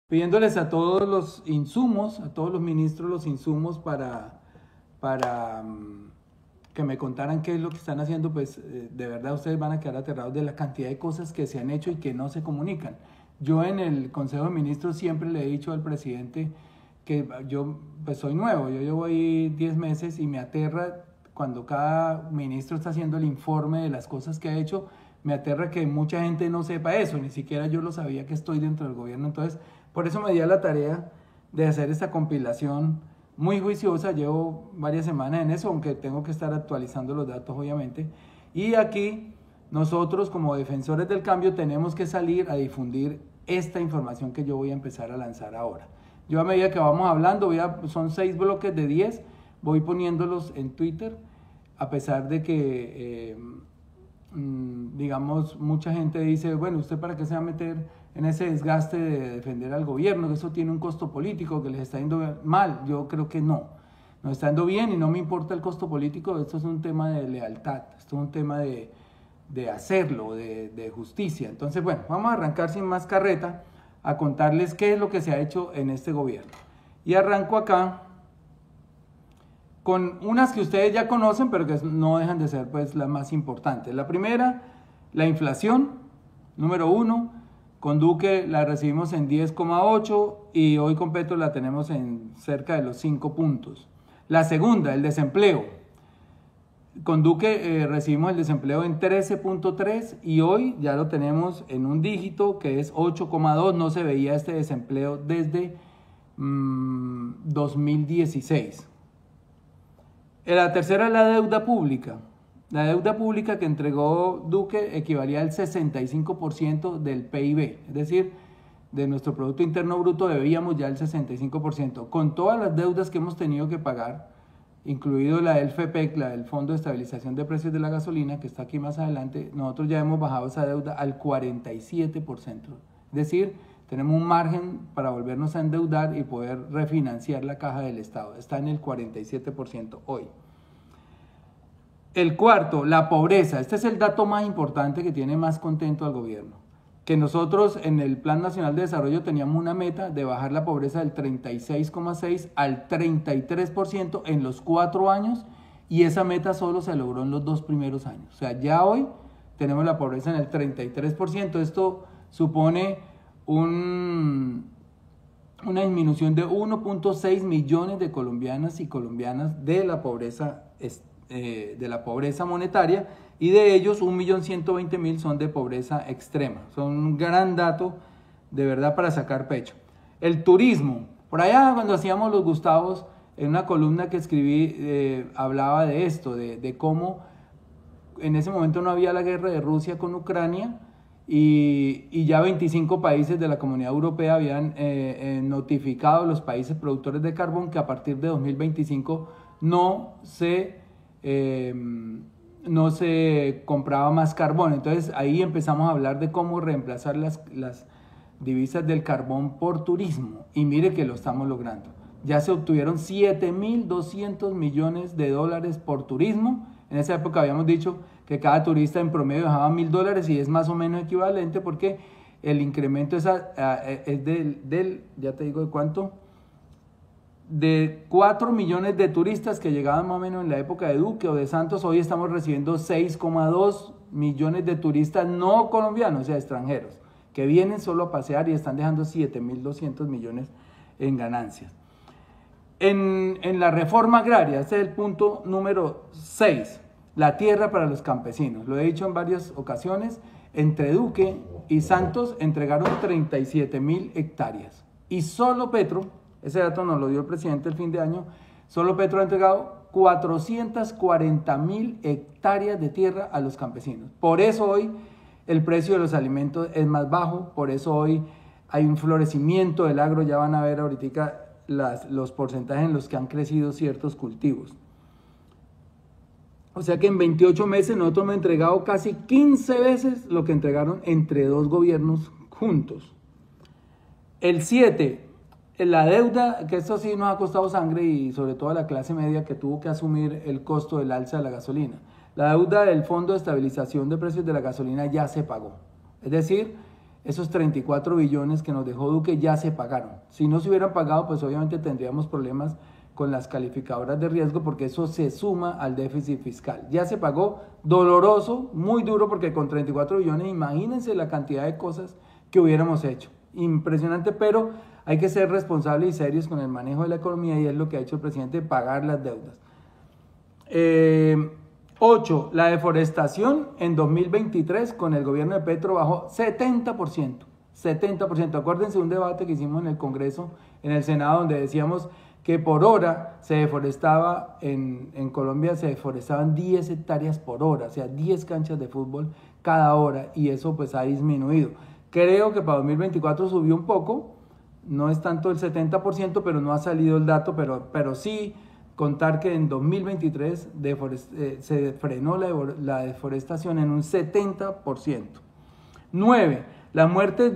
pidiéndoles a todos los insumos, a todos los ministros los insumos para que me contaran qué es lo que están haciendo. Pues de verdad ustedes van a quedar aterrados de la cantidad de cosas que se han hecho y que no se comunican. Yo en el Consejo de Ministros siempre le he dicho al presidente que yo pues soy nuevo, yo llevo ahí 10 meses y me aterra cuando cada ministro está haciendo el informe de las cosas que ha hecho. Me aterra que mucha gente no sepa eso, ni siquiera yo lo sabía que estoy dentro del gobierno. Entonces, por eso me di a la tarea de hacer esta compilación muy juiciosa. Llevo varias semanas en eso, aunque tengo que estar actualizando los datos, obviamente. Y aquí nosotros, como defensores del cambio, tenemos que salir a difundir esta información que yo voy a empezar a lanzar ahora. Yo a medida que vamos hablando, son 6 bloques de 10, voy poniéndolos en Twitter, a pesar de que, digamos, mucha gente dice, bueno, ¿usted para qué se va a meter en ese desgaste de defender al gobierno? Que eso tiene un costo político, que les está yendo mal. Yo creo que no, nos está yendo bien y no me importa el costo político. Esto es un tema de lealtad, esto es un tema de hacerlo, de justicia. Entonces, bueno, vamos a arrancar sin más carreta a contarles qué es lo que se ha hecho en este gobierno. Y arranco acá con unas que ustedes ya conocen, pero que no dejan de ser pues las más importantes. La primera, la inflación, número 1. Con Duque la recibimos en 10,8 y hoy con Petro la tenemos en cerca de los 5 puntos. La segunda, el desempleo. Con Duque recibimos el desempleo en 13,3 y hoy ya lo tenemos en un dígito que es 8,2. No se veía este desempleo desde 2016. La tercera es la deuda pública. La deuda pública que entregó Duque equivalía al 65% del PIB, es decir, de nuestro Producto Interno Bruto debíamos ya el 65%. Con todas las deudas que hemos tenido que pagar, incluido la del FEPEC, la del Fondo de Estabilización de Precios de la Gasolina, que está aquí más adelante, nosotros ya hemos bajado esa deuda al 47%. Es decir, tenemos un margen para volvernos a endeudar y poder refinanciar la caja del Estado. Está en el 47% hoy. El cuarto, la pobreza. Este es el dato más importante que tiene más contento al gobierno. Que nosotros en el Plan Nacional de Desarrollo teníamos una meta de bajar la pobreza del 36,6 al 33% en los 4 años, y esa meta solo se logró en los 2 primeros años. O sea, ya hoy tenemos la pobreza en el 33%. Esto supone una disminución de 1,6 millones de colombianas y colombianas de la pobreza monetaria, y de ellos 1.120.000 son de pobreza extrema. Son un gran dato de verdad para sacar pecho. El turismo, por allá cuando hacíamos los Gustavos, en una columna que escribí hablaba de esto, de cómo en ese momento no había la guerra de Rusia con Ucrania, y ya 25 países de la Comunidad Europea habían notificado a los países productores de carbón que a partir de 2025 no se compraba más carbón. Entonces ahí empezamos a hablar de cómo reemplazar las divisas del carbón por turismo, y mire que lo estamos logrando. Ya se obtuvieron $7.200 millones por turismo. En esa época habíamos dicho que cada turista en promedio dejaba $1.000, y es más o menos equivalente porque el incremento es ya te digo de cuánto, de 4 millones de turistas que llegaban más o menos en la época de Duque o de Santos. Hoy estamos recibiendo 6,2 millones de turistas no colombianos, o sea, extranjeros, que vienen solo a pasear y están dejando 7.200 millones en ganancias. En la reforma agraria, este es el punto número 6, la tierra para los campesinos. Lo he dicho en varias ocasiones, entre Duque y Santos entregaron 37.000 hectáreas. Y solo Petro, ese dato nos lo dio el presidente el fin de año, solo Petro ha entregado 440.000 hectáreas de tierra a los campesinos. Por eso hoy el precio de los alimentos es más bajo, por eso hoy hay un florecimiento del agro. Ya van a ver ahorita los porcentajes en los que han crecido ciertos cultivos. O sea que en 28 meses nosotros hemos entregado casi 15 veces lo que entregaron entre 2 gobiernos juntos. El 7, la deuda, que esto sí nos ha costado sangre, y sobre todo a la clase media que tuvo que asumir el costo del alza de la gasolina. La deuda del Fondo de Estabilización de Precios de la Gasolina ya se pagó. Es decir, esos 34 billones que nos dejó Duque ya se pagaron. Si no se hubieran pagado, pues obviamente tendríamos problemas con las calificadoras de riesgo porque eso se suma al déficit fiscal. Ya se pagó, doloroso, muy duro, porque con 34 billones, imagínense la cantidad de cosas que hubiéramos hecho. Impresionante, pero hay que ser responsables y serios con el manejo de la economía y es lo que ha hecho el presidente, pagar las deudas. 8. La deforestación en 2023 con el gobierno de Petro bajó 70%. 70%. Acuérdense de un debate que hicimos en el Congreso, en el Senado, donde decíamos que por hora se deforestaba, en Colombia se deforestaban 10 hectáreas por hora, o sea, 10 canchas de fútbol cada hora, y eso pues ha disminuido. Creo que para 2024 subió un poco, no es tanto el 70%, pero no ha salido el dato, pero sí contar que en 2023 se frenó la deforestación en un 70%. 9. Las muertes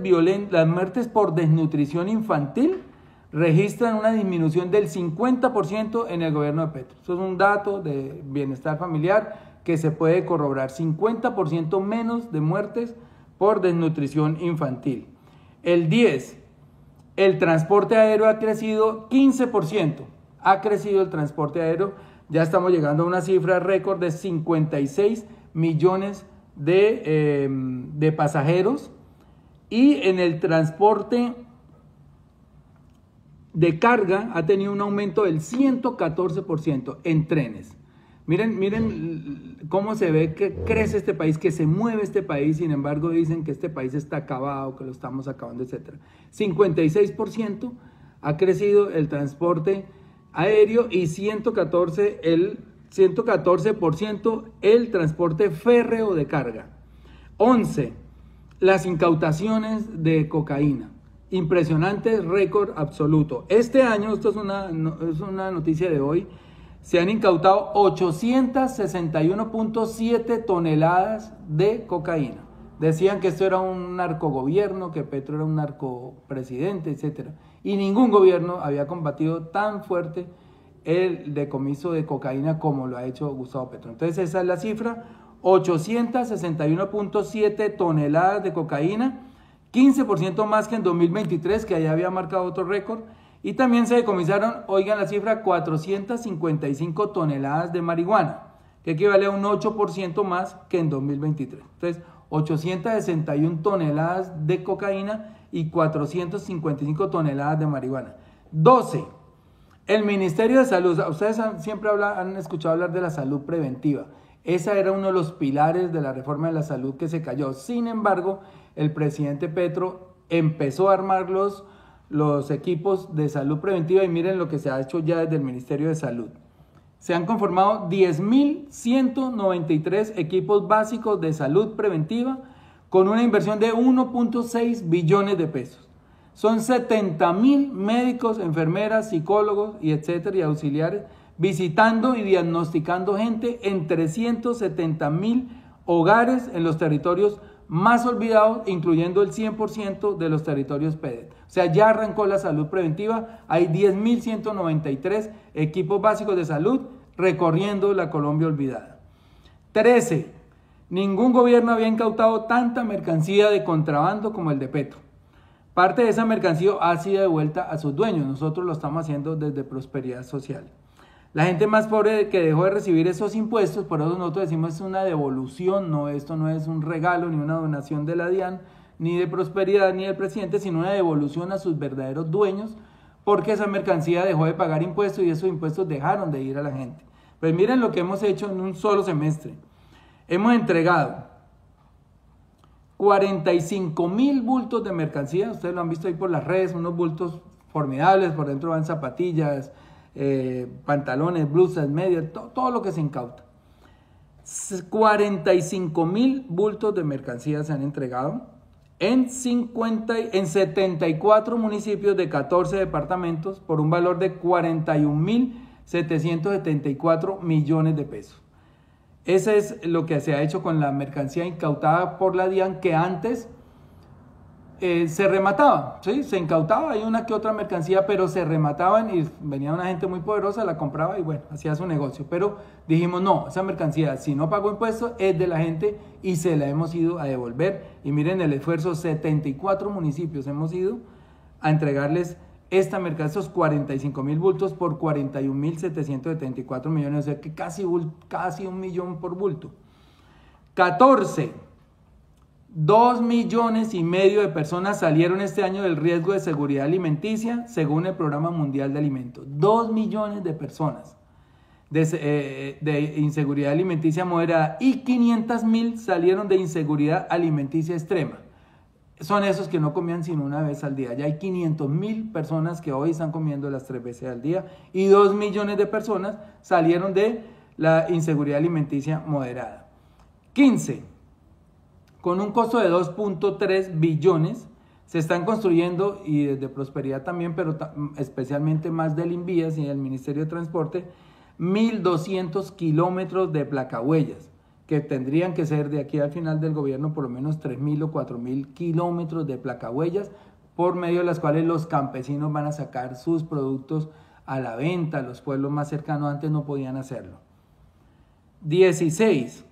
por desnutrición infantil registran una disminución del 50% en el gobierno de Petro. Eso es un dato de bienestar familiar que se puede corroborar. 50% menos de muertes por desnutrición infantil. El 10. El transporte aéreo ha crecido 15%. Ha crecido el transporte aéreo. Ya estamos llegando a una cifra récord de 56 millones de pasajeros. Y en el transporte de carga ha tenido un aumento del 114% en trenes. Miren cómo se ve que crece este país, que se mueve este país, sin embargo dicen que este país está acabado, que lo estamos acabando, etc. 56% ha crecido el transporte aéreo y 114% el transporte férreo de carga. 11. Las incautaciones de cocaína. Impresionante, récord absoluto. Este año, esto es una noticia de hoy, se han incautado 861.7 toneladas de cocaína. Decían que esto era un narcogobierno, que Petro era un narcopresidente, etc. Y ningún gobierno había combatido tan fuerte el decomiso de cocaína como lo ha hecho Gustavo Petro. Entonces esa es la cifra, 861.7 toneladas de cocaína, 15% más que en 2023, que allá había marcado otro récord. Y también se decomisaron, oigan la cifra, 455 toneladas de marihuana, que equivale a un 8% más que en 2023. Entonces, 861 toneladas de cocaína y 455 toneladas de marihuana. 12. El Ministerio de Salud. Ustedes siempre han escuchado hablar de la salud preventiva. Ese era uno de los pilares de la reforma de la salud que se cayó. Sin embargo, el presidente Petro empezó a armar los equipos de salud preventiva y miren lo que se ha hecho ya desde el Ministerio de Salud. Se han conformado 10.193 equipos básicos de salud preventiva con una inversión de 1.6 billones de pesos. Son 70.000 médicos, enfermeras, psicólogos y etcétera y auxiliares visitando y diagnosticando gente en 370.000 hogares en los territorios más olvidados, incluyendo el 100% de los territorios PEDET. O sea, ya arrancó la salud preventiva, hay 10.193 equipos básicos de salud recorriendo la Colombia olvidada. 13. Ningún gobierno había incautado tanta mercancía de contrabando como el de Petro. Parte de esa mercancía ha sido devuelta a sus dueños, nosotros lo estamos haciendo desde Prosperidad Social. La gente más pobre que dejó de recibir esos impuestos, por eso nosotros decimos es una devolución, no, esto no es un regalo ni una donación de la DIAN, ni de Prosperidad, ni del presidente, sino una devolución a sus verdaderos dueños, porque esa mercancía dejó de pagar impuestos y esos impuestos dejaron de ir a la gente. Pues miren lo que hemos hecho en un solo semestre. Hemos entregado 45.000 bultos de mercancía, ustedes lo han visto ahí por las redes, unos bultos formidables, por dentro van zapatillas, pantalones, blusas, medias, todo lo que se incauta. 45.000 bultos de mercancía se han entregado en 74 municipios de 14 departamentos por un valor de 41.774 millones de pesos. Ese es lo que se ha hecho con la mercancía incautada por la DIAN, que antes se remataba, ¿sí? Se incautaba, hay una que otra mercancía, pero se remataban y venía una gente muy poderosa, la compraba y bueno, hacía su negocio. Pero dijimos, no, esa mercancía, si no pagó impuestos, es de la gente y se la hemos ido a devolver. Y miren el esfuerzo, 74 municipios hemos ido a entregarles esta mercancía, estos 45.000 bultos por 41.774 millones, o sea que casi 1 millón por bulto. 14. 2,5 millones de personas salieron este año del riesgo de seguridad alimenticia, según el Programa Mundial de Alimentos. 2 millones de personas de inseguridad alimenticia moderada y 500.000 salieron de inseguridad alimenticia extrema. Son esos que no comían sino una vez al día. Ya hay 500.000 personas que hoy están comiendo las 3 veces al día y 2 millones de personas salieron de la inseguridad alimenticia moderada. 15. Con un costo de 2.3 billones, se están construyendo, y desde Prosperidad también, pero especialmente más del INVIAS y del Ministerio de Transporte, 1.200 kilómetros de placahuellas, que tendrían que ser de aquí al final del gobierno por lo menos 3.000 o 4.000 kilómetros de placahuellas, por medio de las cuales los campesinos van a sacar sus productos a la venta. Los pueblos más cercanos antes no podían hacerlo. 16.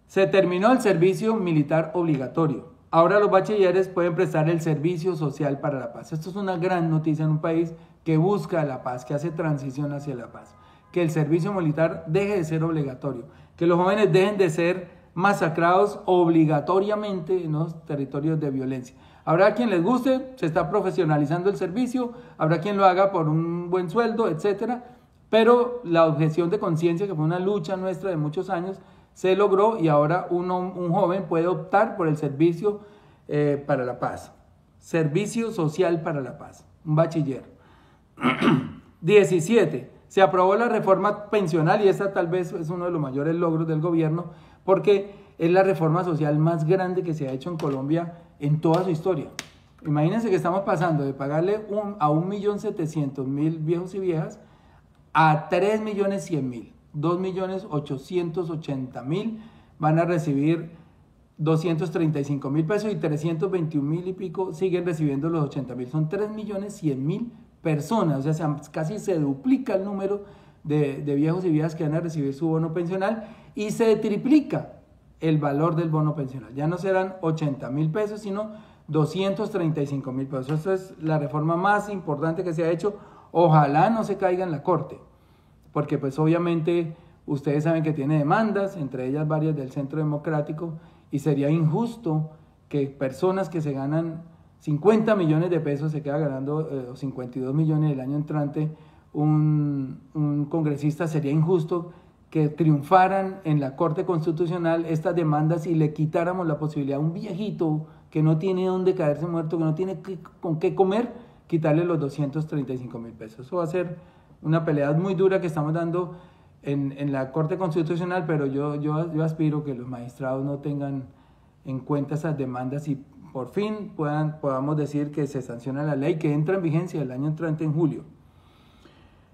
Se terminó el servicio militar obligatorio. Ahora los bachilleres pueden prestar el servicio social para la paz. Esto es una gran noticia en un país que busca la paz, que hace transición hacia la paz. Que el servicio militar deje de ser obligatorio. Que los jóvenes dejen de ser masacrados obligatoriamente en los territorios de violencia. Habrá quien les guste, se está profesionalizando el servicio, habrá quien lo haga por un buen sueldo, etcétera. Pero la objeción de conciencia, que fue una lucha nuestra de muchos años, se logró y ahora un joven puede optar por el servicio para la paz. Servicio social para la paz, un bachiller. 17. Se aprobó la reforma pensional y esta tal vez es uno de los mayores logros del gobierno porque es la reforma social más grande que se ha hecho en Colombia en toda su historia. Imagínense que estamos pasando de pagarle a 1.700.000 viejos y viejas a 3.100.000. 2.880.000 van a recibir 235.000 pesos y 321.000 y pico siguen recibiendo los 80.000. Son 3.100.000 personas, o sea, casi se duplica el número de viejos y viejas que van a recibir su bono pensional y se triplica el valor del bono pensional. Ya no serán 80.000 pesos, sino 235.000 pesos. Esta es la reforma más importante que se ha hecho. Ojalá no se caiga en la corte, porque pues obviamente ustedes saben que tiene demandas, entre ellas varias del Centro Democrático, y sería injusto que personas que se ganan 50 millones de pesos se queda ganando 52 millones el año entrante. Un congresista, sería injusto que triunfaran en la Corte Constitucional estas demandas y le quitáramos la posibilidad a un viejito que no tiene dónde caerse muerto, que no tiene con qué comer, quitarle los 235.000 pesos. Eso va a ser una pelea muy dura que estamos dando en la Corte Constitucional, pero yo aspiro que los magistrados no tengan en cuenta esas demandas y por fin podamos decir que se sanciona la ley que entra en vigencia el año entrante en julio.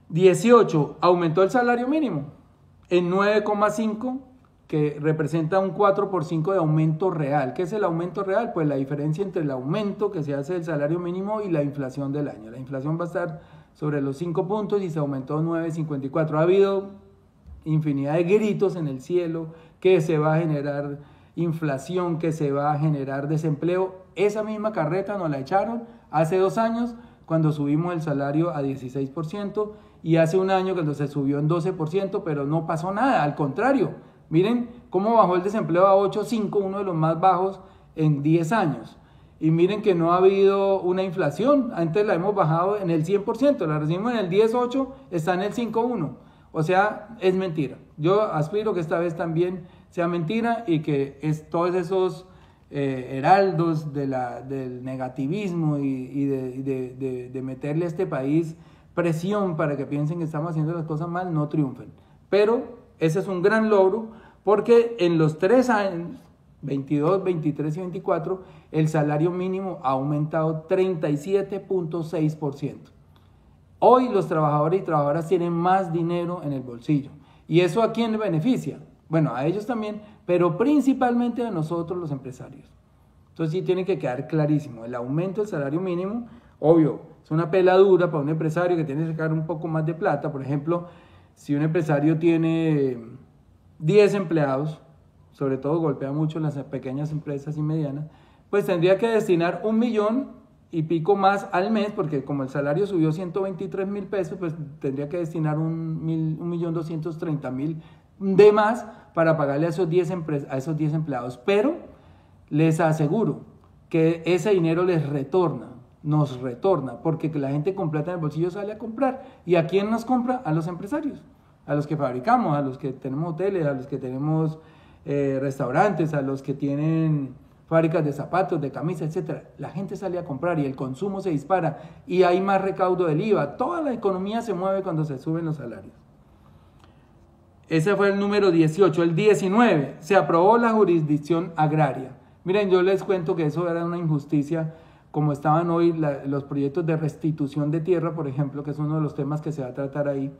18. Aumentó el salario mínimo en 9,5, que representa un 4% de aumento real. ¿Qué es el aumento real? Pues la diferencia entre el aumento que se hace del salario mínimo y la inflación del año. La inflación va a estar sobre los 5 puntos y se aumentó 9,54. Ha habido infinidad de gritos en el cielo que se va a generar inflación, que se va a generar desempleo. Esa misma carreta nos la echaron hace 2 años cuando subimos el salario a 16% y hace 1 año cuando se subió en 12%, pero no pasó nada, al contrario. Miren cómo bajó el desempleo a 8,5, uno de los más bajos en 10 años. Y miren que no ha habido una inflación, antes la hemos bajado en el 100%, la recibimos en el 10,8, está en el 5,1. O sea, es mentira. Yo aspiro que esta vez también sea mentira y que todos esos heraldos del negativismo y de meterle a este país presión para que piensen que estamos haciendo las cosas mal, no triunfen. Pero ese es un gran logro porque en los 3 años, 22, 23 y 24, el salario mínimo ha aumentado 37,6%. Hoy los trabajadores y trabajadoras tienen más dinero en el bolsillo. ¿Y eso a quién le beneficia? Bueno, a ellos también, pero principalmente a nosotros los empresarios. Entonces sí tiene que quedar clarísimo. El aumento del salario mínimo, obvio, es una peladura para un empresario que tiene que sacar un poco más de plata. Por ejemplo, si un empresario tiene 10 empleados, sobre todo golpea mucho las pequeñas empresas y medianas, pues tendría que destinar 1.000.000 y pico más al mes, porque como el salario subió 123.000 pesos, pues tendría que destinar 1.230.000 de más para pagarle a esos 10 empleados. Pero les aseguro que ese dinero les retorna, nos retorna, porque la gente con plata en el bolsillo sale a comprar. ¿Y a quién nos compra? A los empresarios, a los que fabricamos, a los que tenemos hoteles, a los que tenemos restaurantes, a los que tienen fábricas de zapatos, de camisas, etc. La gente sale a comprar y el consumo se dispara y hay más recaudo del IVA. Toda la economía se mueve cuando se suben los salarios. Ese fue el número 18. El 19, se aprobó la jurisdicción agraria. Miren, yo les cuento que eso era una injusticia, como estaban hoy los proyectos de restitución de tierra, por ejemplo, que es uno de los temas que se va a tratar ahí.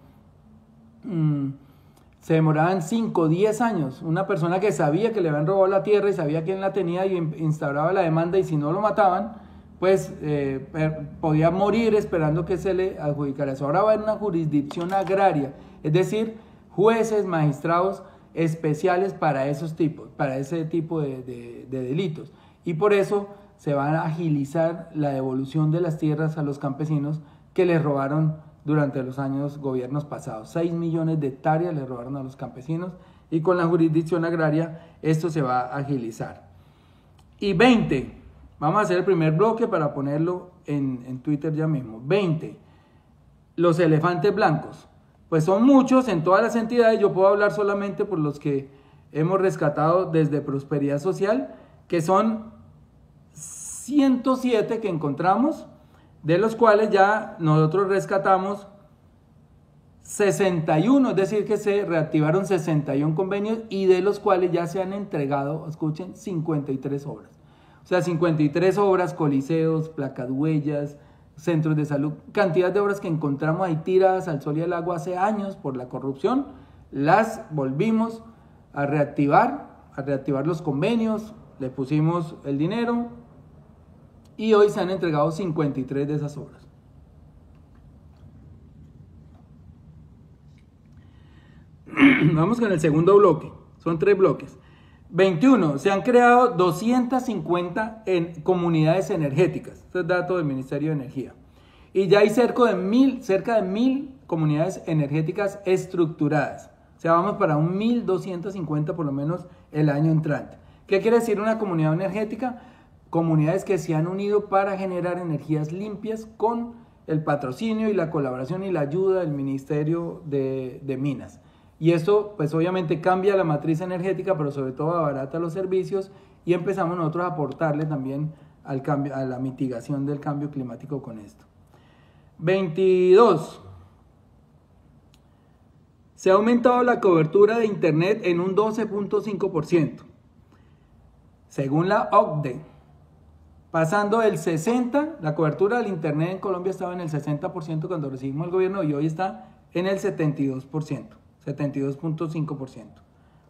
Se demoraban 5, 10 años. Una persona que sabía que le habían robado la tierra y sabía quién la tenía y instauraba la demanda, y si no lo mataban, pues podía morir esperando que se le adjudicara eso. Ahora va a haber una jurisdicción agraria, es decir, jueces, magistrados especiales para ese tipo de delitos. Y por eso se va a agilizar la devolución de las tierras a los campesinos que les robaron durante los gobiernos pasados. 6 millones de hectáreas le robaron a los campesinos, y con la jurisdicción agraria esto se va a agilizar. Y 20, vamos a hacer el primer bloque para ponerlo en Twitter ya mismo. 20, los elefantes blancos. Pues son muchos en todas las entidades, yo puedo hablar solamente por los que hemos rescatado desde Prosperidad Social, que son 107 que encontramos, de los cuales ya nosotros rescatamos 61, es decir, que se reactivaron 61 convenios, y de los cuales ya se han entregado, escuchen, 53 obras. O sea, 53 obras, coliseos, placas huellas, centros de salud, cantidad de obras que encontramos ahí tiradas al sol y al agua hace años por la corrupción, las volvimos a reactivar los convenios, le pusimos el dinero, y hoy se han entregado 53 de esas obras. Vamos con el segundo bloque, son 3 bloques. 21, se han creado 250 comunidades energéticas, este es dato del Ministerio de Energía, y ya hay cerca de 1.000 comunidades energéticas estructuradas. O sea, vamos para un 1.250 por lo menos el año entrante. ¿Qué quiere decir una comunidad energética? Comunidades que se han unido para generar energías limpias con el patrocinio y la colaboración y la ayuda del Ministerio de Minas. Y esto pues obviamente cambia la matriz energética, pero sobre todo abarata los servicios, y empezamos nosotros a aportarle también al cambio, a la mitigación del cambio climático con esto. 22. Se ha aumentado la cobertura de internet en un 12.5%, según la OCDE. Pasando del 60%, la cobertura del internet en Colombia estaba en el 60% cuando recibimos el gobierno, y hoy está en el 72%, 72.5%.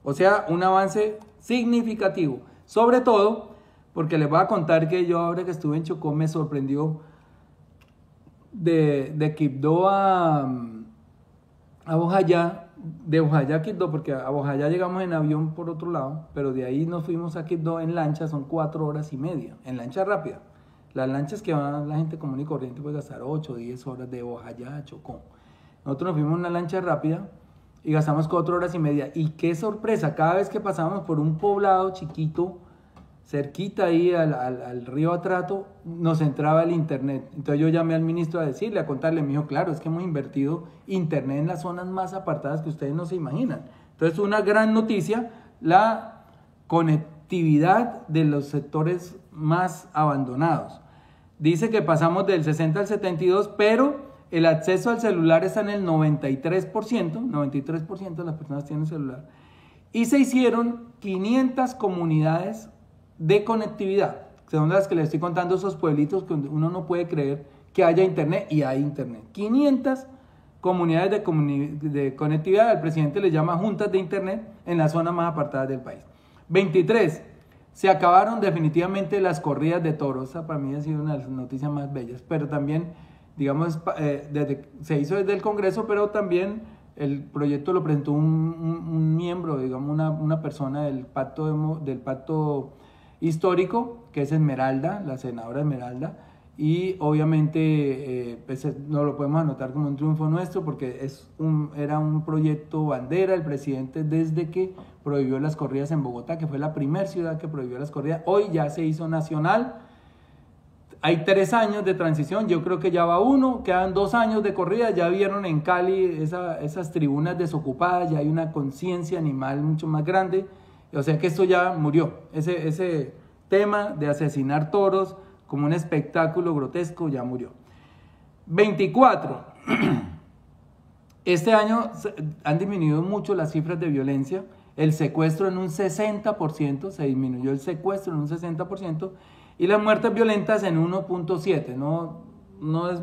O sea, un avance significativo, sobre todo porque les voy a contar que yo ahora que estuve en Chocó me sorprendió de Quibdó a Bojayá, de Bojayá a Quibdó, porque a Bojayá llegamos en avión por otro lado, pero de ahí nos fuimos a Quibdó en lancha, son 4 horas y media, en lancha rápida. Las lanchas que va la gente común y corriente puede gastar 8 o 10 horas de Bojayá a Chocó. Nosotros nos fuimos en una lancha rápida y gastamos 4 horas y media. Y qué sorpresa, cada vez que pasábamos por un poblado chiquito, cerquita ahí al río Atrato, nos entraba el internet. Entonces yo llamé al ministro a decirle, a contarle, me dijo, claro, es que hemos invertido internet en las zonas más apartadas que ustedes no se imaginan. Entonces una gran noticia, la conectividad de los sectores más abandonados. Dice que pasamos del 60 al 72, pero el acceso al celular está en el 93%, 93% de las personas tienen celular, y se hicieron 500 comunidades de conectividad, que son las que les estoy contando, esos pueblitos que uno no puede creer que haya internet, y hay internet. 500 comunidades de conectividad, el presidente les llama juntas de internet en las zonas más apartadas del país. 23, Se acabaron definitivamente las corridas de toros. Esa para mí ha sido una de las noticias más bellas. Pero también, digamos, se hizo desde el Congreso, pero también el proyecto lo presentó un miembro, digamos, una persona del pacto histórico, que es Esmeralda, la senadora Esmeralda. Y obviamente pues no lo podemos anotar como un triunfo nuestro porque era un proyecto bandera del presidente desde que prohibió las corridas en Bogotá, que fue la primera ciudad que prohibió las corridas. Hoy ya se hizo nacional. Hay 3 años de transición, yo creo que ya va 1, quedan 2 años de corrida. Ya vieron en Cali esas tribunas desocupadas, ya hay una conciencia animal mucho más grande. O sea que esto ya murió. Ese tema de asesinar toros como un espectáculo grotesco ya murió. 24. Este año han disminuido mucho las cifras de violencia. El secuestro en un 60%, se disminuyó el secuestro en un 60%, y las muertes violentas en 1.7%. No es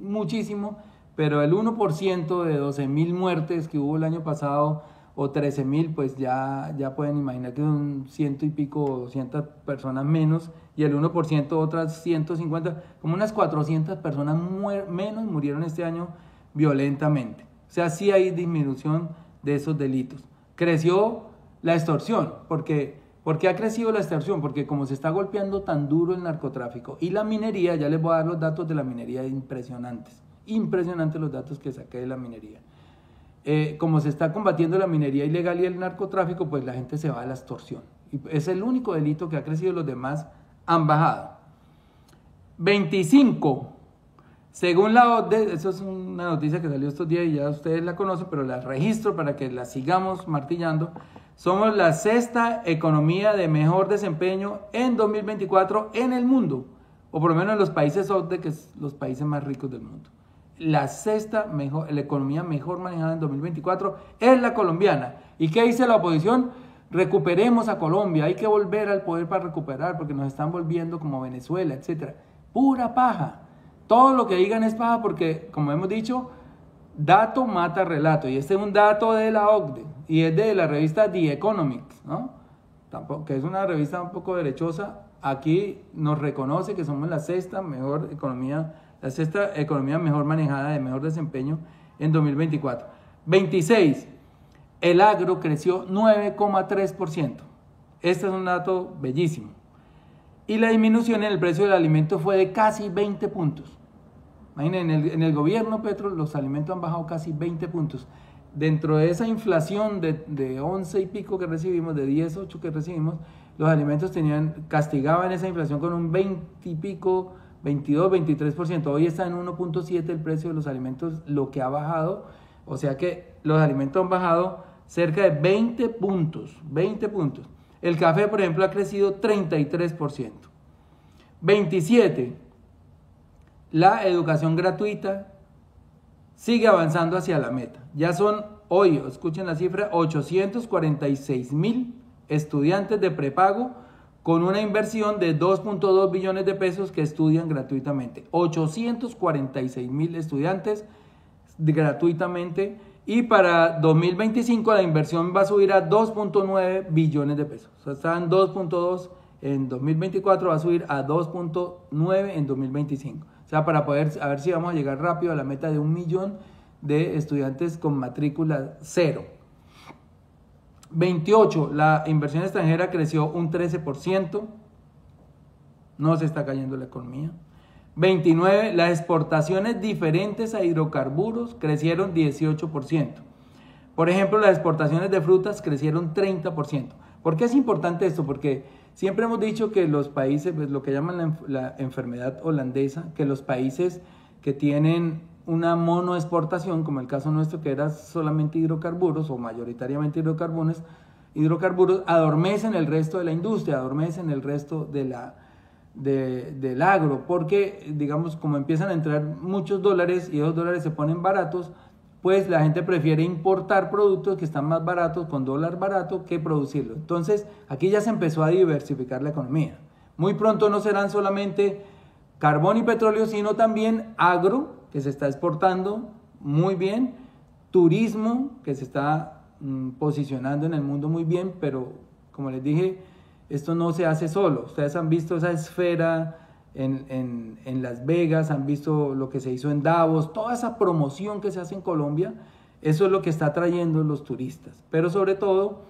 muchísimo, pero el 1% de 12.000 muertes que hubo el año pasado, o 13.000, pues ya pueden imaginar que son 100 y pico, 200 personas menos, y el 1% otras 150, como unas 400 personas menos murieron este año violentamente. O sea, sí hay disminución de esos delitos. Creció la extorsión. ¿Por qué ha crecido la extorsión? Porque como se está golpeando tan duro el narcotráfico y la minería, ya les voy a dar los datos de la minería impresionantes. Impresionantes los datos que saqué de la minería. Como se está combatiendo la minería ilegal y el narcotráfico, pues la gente se va a la extorsión. Y es el único delito que ha crecido, los demás han bajado. 25. Según la OCDE, eso es una noticia que salió estos días y ya ustedes la conocen, pero la registro para que la sigamos martillando. Somos la 6ª economía de mejor desempeño en 2024 en el mundo, o por lo menos en los países OCDE, que son los países más ricos del mundo. La 6ª la economía mejor manejada en 2024 es la colombiana. ¿Y qué dice la oposición? Recuperemos a Colombia, hay que volver al poder para recuperar, porque nos están volviendo como Venezuela, etc. Pura paja. Todo lo que digan es paja porque, como hemos dicho, dato mata relato. Y este es un dato de la OCDE y es de la revista The Economics, ¿no? Que es una revista un poco derechosa. Aquí nos reconoce que somos la 6ª mejor economía, la 6ª economía mejor manejada, de mejor desempeño en 2024. 26. El agro creció 9,3%. Este es un dato bellísimo. Y la disminución en el precio del alimento fue de casi 20 puntos. Imaginen, en el gobierno Petro los alimentos han bajado casi 20 puntos. Dentro de esa inflación de 11 y pico que recibimos, de 10, 8 que recibimos, los alimentos castigaban esa inflación con un 20 y pico, 22, 23%. Hoy está en 1.7 el precio de los alimentos, lo que ha bajado. O sea que los alimentos han bajado cerca de 20 puntos. 20 puntos. El café, por ejemplo, ha crecido 33%. 27. La educación gratuita sigue avanzando hacia la meta. Ya son hoy, escuchen la cifra, 846.000 estudiantes de prepago con una inversión de 2.2 billones de pesos que estudian gratuitamente. 846.000 estudiantes gratuitamente. Y para 2025 la inversión va a subir a 2.9 billones de pesos. O sea, está en 2.2 en 2024, va a subir a 2.9 en 2025. O sea, para poder, a ver si vamos a llegar rápido a la meta de 1 millón de estudiantes con matrícula cero. 28, la inversión extranjera creció un 13%. No se está cayendo la economía. 29, las exportaciones diferentes a hidrocarburos crecieron 18%. Por ejemplo, las exportaciones de frutas crecieron 30%. ¿Por qué es importante esto? Porque siempre hemos dicho que los países, pues lo que llaman la enfermedad holandesa, que los países que tienen una monoexportación, como el caso nuestro que era solamente hidrocarburos o mayoritariamente hidrocarburos, adormecen el resto de la industria, adormecen el resto del agro, porque digamos como empiezan a entrar muchos dólares y esos dólares se ponen baratos, pues la gente prefiere importar productos que están más baratos con dólar barato que producirlo. Entonces aquí ya se empezó a diversificar la economía. Muy pronto no serán solamente carbón y petróleo, sino también agro, que se está exportando muy bien, turismo, que se está posicionando en el mundo muy bien, pero como les dije, esto no se hace solo. Ustedes han visto esa esfera en Las Vegas, han visto lo que se hizo en Davos, toda esa promoción que se hace en Colombia, eso es lo que está atrayendo los turistas. Pero sobre todo,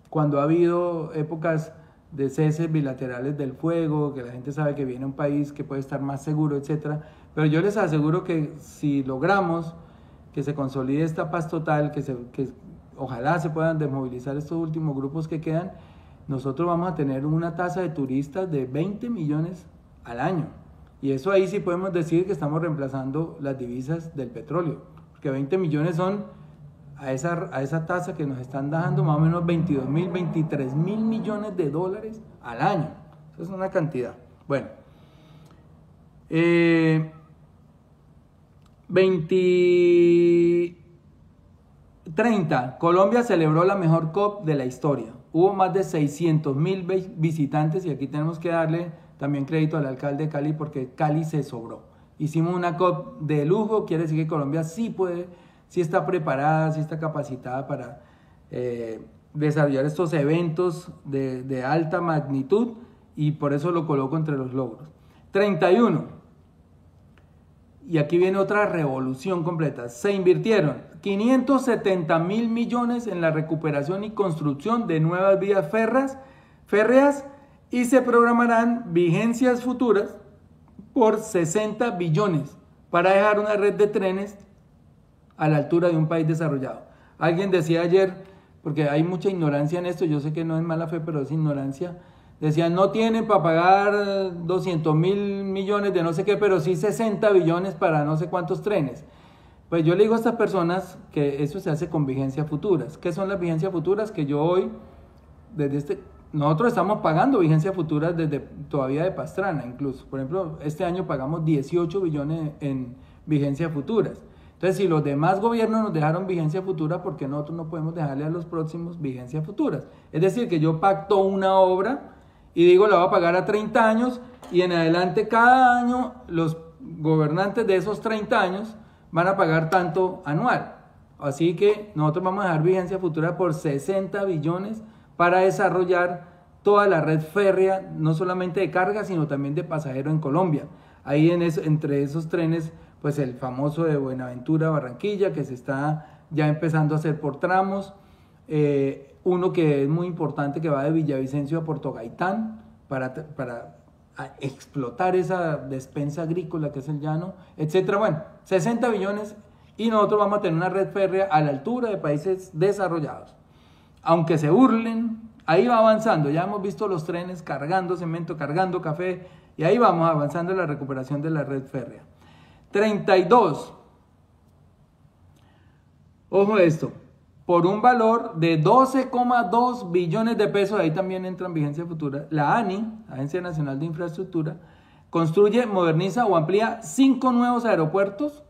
cuando ha habido épocas de ceses bilaterales del fuego, que la gente sabe que viene a un país que puede estar más seguro, etc. Pero yo les aseguro que si logramos que se consolide esta paz total, que ojalá se puedan desmovilizar estos últimos grupos que quedan, nosotros vamos a tener una tasa de turistas de 20 millones al año. Y eso ahí sí podemos decir que estamos reemplazando las divisas del petróleo, porque 20 millones son a esa tasa que nos están dando más o menos 22.000, 23.000 millones de dólares al año. Eso es una cantidad. Bueno, 30, Colombia celebró la mejor COP de la historia. Hubo más de 600.000 visitantes y aquí tenemos que darle también crédito al alcalde de Cali porque Cali se sobró. Hicimos una COP de lujo, quiere decir que Colombia sí puede, sí está preparada, sí está capacitada para desarrollar estos eventos de alta magnitud y por eso lo coloco entre los logros. 31. Y aquí viene otra revolución completa. Se invirtieron 570.000 millones en la recuperación y construcción de nuevas vías férreas y se programarán vigencias futuras por 60 billones para dejar una red de trenes a la altura de un país desarrollado. Alguien decía ayer, porque hay mucha ignorancia en esto, yo sé que no es mala fe, pero es ignorancia, decían no tienen para pagar 200.000 millones de no sé qué, pero sí 60 billones para no sé cuántos trenes. Pues yo le digo a estas personas que eso se hace con vigencias futuras. ¿Qué son las vigencias futuras? Que yo hoy, nosotros estamos pagando vigencias futuras desde todavía de Pastrana incluso. Por ejemplo, este año pagamos 18 billones en vigencias futuras. Entonces, si los demás gobiernos nos dejaron vigencia futura, ¿por qué nosotros no podemos dejarle a los próximos vigencias futuras? Es decir, que yo pacto una obra y digo la voy a pagar a 30 años y en adelante cada año los gobernantes de esos 30 años van a pagar tanto anual. Así que nosotros vamos a dejar vigencia futura por 60 billones para desarrollar toda la red férrea, no solamente de carga, sino también de pasajero en Colombia. Ahí entre esos trenes, pues el famoso de Buenaventura a Barranquilla, que se está ya empezando a hacer por tramos. Uno que es muy importante, que va de Villavicencio a Puerto Gaitán, para explotar esa despensa agrícola que es el llano, etcétera. Bueno, 60 billones y nosotros vamos a tener una red férrea a la altura de países desarrollados. Aunque se burlen, ahí va avanzando. Ya hemos visto los trenes cargando cemento, cargando café, y ahí vamos avanzando en la recuperación de la red férrea. 32. Ojo esto. Por un valor de 12,2 billones de pesos, ahí también entra en vigencia futura, la ANI, Agencia Nacional de Infraestructura, construye, moderniza o amplía 5 nuevos aeropuertos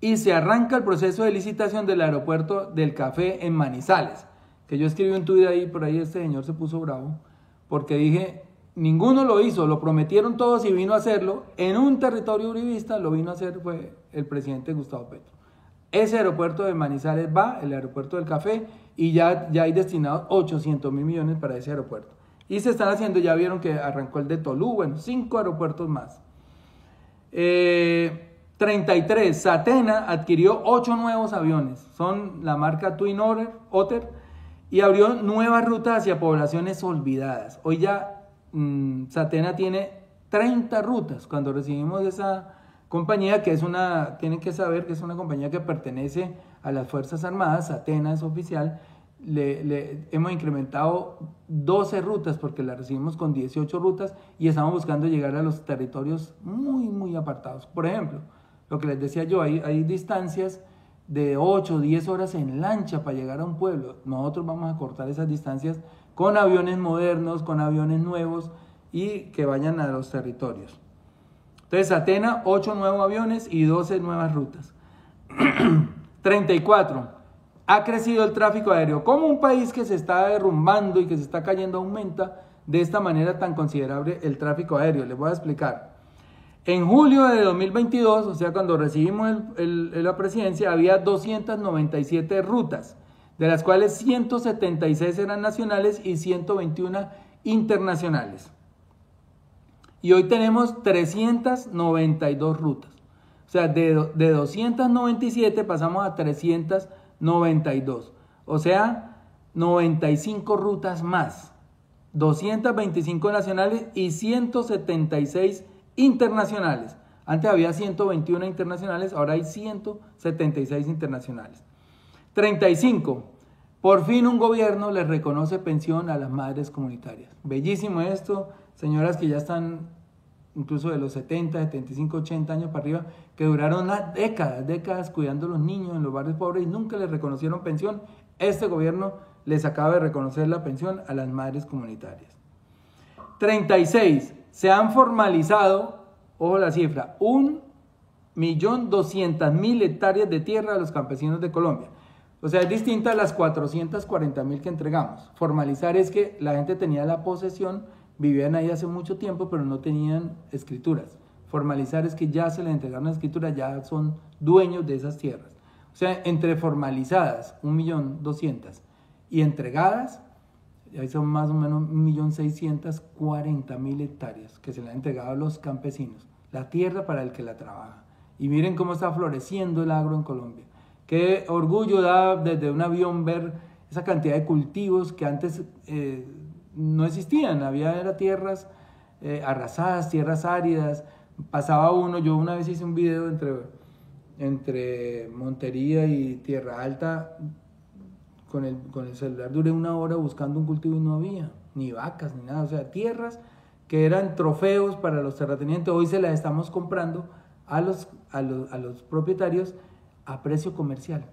y se arranca el proceso de licitación del aeropuerto del Café en Manizales. Que yo escribí un tuit ahí, por ahí este señor se puso bravo, porque dije, ninguno lo hizo, lo prometieron todos y vino a hacerlo, en un territorio uribista lo vino a hacer fue el presidente Gustavo Petro. Ese aeropuerto de Manizales va, el aeropuerto del Café, y ya hay destinados 800.000 millones para ese aeropuerto. Y se están haciendo, ya vieron que arrancó el de Tolú, bueno, 5 aeropuertos más. 33, Satena adquirió 8 nuevos aviones, son la marca Twin Otter, y abrió nuevas rutas hacia poblaciones olvidadas. Hoy ya Satena tiene 30 rutas. Cuando recibimos esa compañía, que tienen que saber que es una compañía que pertenece a las Fuerzas Armadas, Satena es oficial, le hemos incrementado 12 rutas porque la recibimos con 18 rutas y estamos buscando llegar a los territorios muy, muy apartados. Por ejemplo, lo que les decía yo, hay distancias de 8 o 10 horas en lancha para llegar a un pueblo. Nosotros vamos a cortar esas distancias con aviones modernos, con aviones nuevos y que vayan a los territorios. Entonces, Satena, 8 nuevos aviones y 12 nuevas rutas. 34. Ha crecido el tráfico aéreo. ¿Cómo un país que se está derrumbando y que se está cayendo aumenta de esta manera tan considerable el tráfico aéreo? Les voy a explicar. En julio de 2022, o sea, cuando recibimos la presidencia, había 297 rutas, de las cuales 176 eran nacionales y 121 internacionales. Y hoy tenemos 392 rutas. O sea, de 297 pasamos a 392. O sea, 95 rutas más. 225 nacionales y 176 internacionales. Antes había 121 internacionales, ahora hay 176 internacionales. 35. Por fin un gobierno les reconoce pensión a las madres comunitarias. Bellísimo esto, señoras que ya están incluso de los 70, 75, 80 años para arriba, que duraron décadas cuidando a los niños en los barrios pobres y nunca les reconocieron pensión. Este gobierno les acaba de reconocer la pensión a las madres comunitarias. 36. Se han formalizado, ojo la cifra, 1.200.000 hectáreas de tierra a los campesinos de Colombia. O sea, es distinta a las 440.000 que entregamos. Formalizar es que la gente tenía la posesión, vivían ahí hace mucho tiempo, pero no tenían escrituras. Formalizar es que ya se les entregaron las escrituras, ya son dueños de esas tierras. O sea, entre formalizadas, 1.200.000, y entregadas, ahí son más o menos 1.640.000 hectáreas que se le han entregado a los campesinos. La tierra para el que la trabaja. Y miren cómo está floreciendo el agro en Colombia. Qué orgullo da desde un avión ver esa cantidad de cultivos que antes no existían. Había tierras arrasadas, tierras áridas. Pasaba uno, yo una vez hice un video entre Montería y Tierra Alta, con el celular duré 1 hora buscando un cultivo y no había, ni vacas, ni nada. O sea, tierras que eran trofeos para los terratenientes, hoy se las estamos comprando a los propietarios a precio comercial.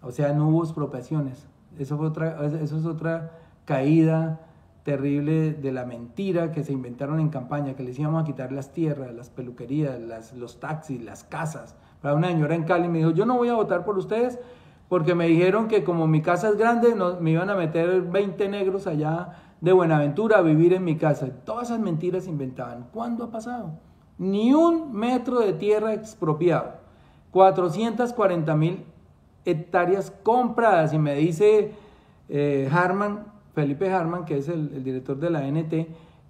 O sea, no hubo expropiaciones. Eso es otra caída terrible de la mentira que se inventaron en campaña, que les íbamos a quitar las tierras, las peluquerías, los taxis, las casas. Para una señora en Cali me dijo, yo no voy a votar por ustedes porque me dijeron que como mi casa es grande, me iban a meter 20 negros allá de Buenaventura a vivir en mi casa. Todas esas mentiras se inventaban. ¿Cuándo ha pasado? Ni 1 metro de tierra expropiado. 440.000 hectáreas compradas. Y me dice Felipe Harman, que es el director de la ANT,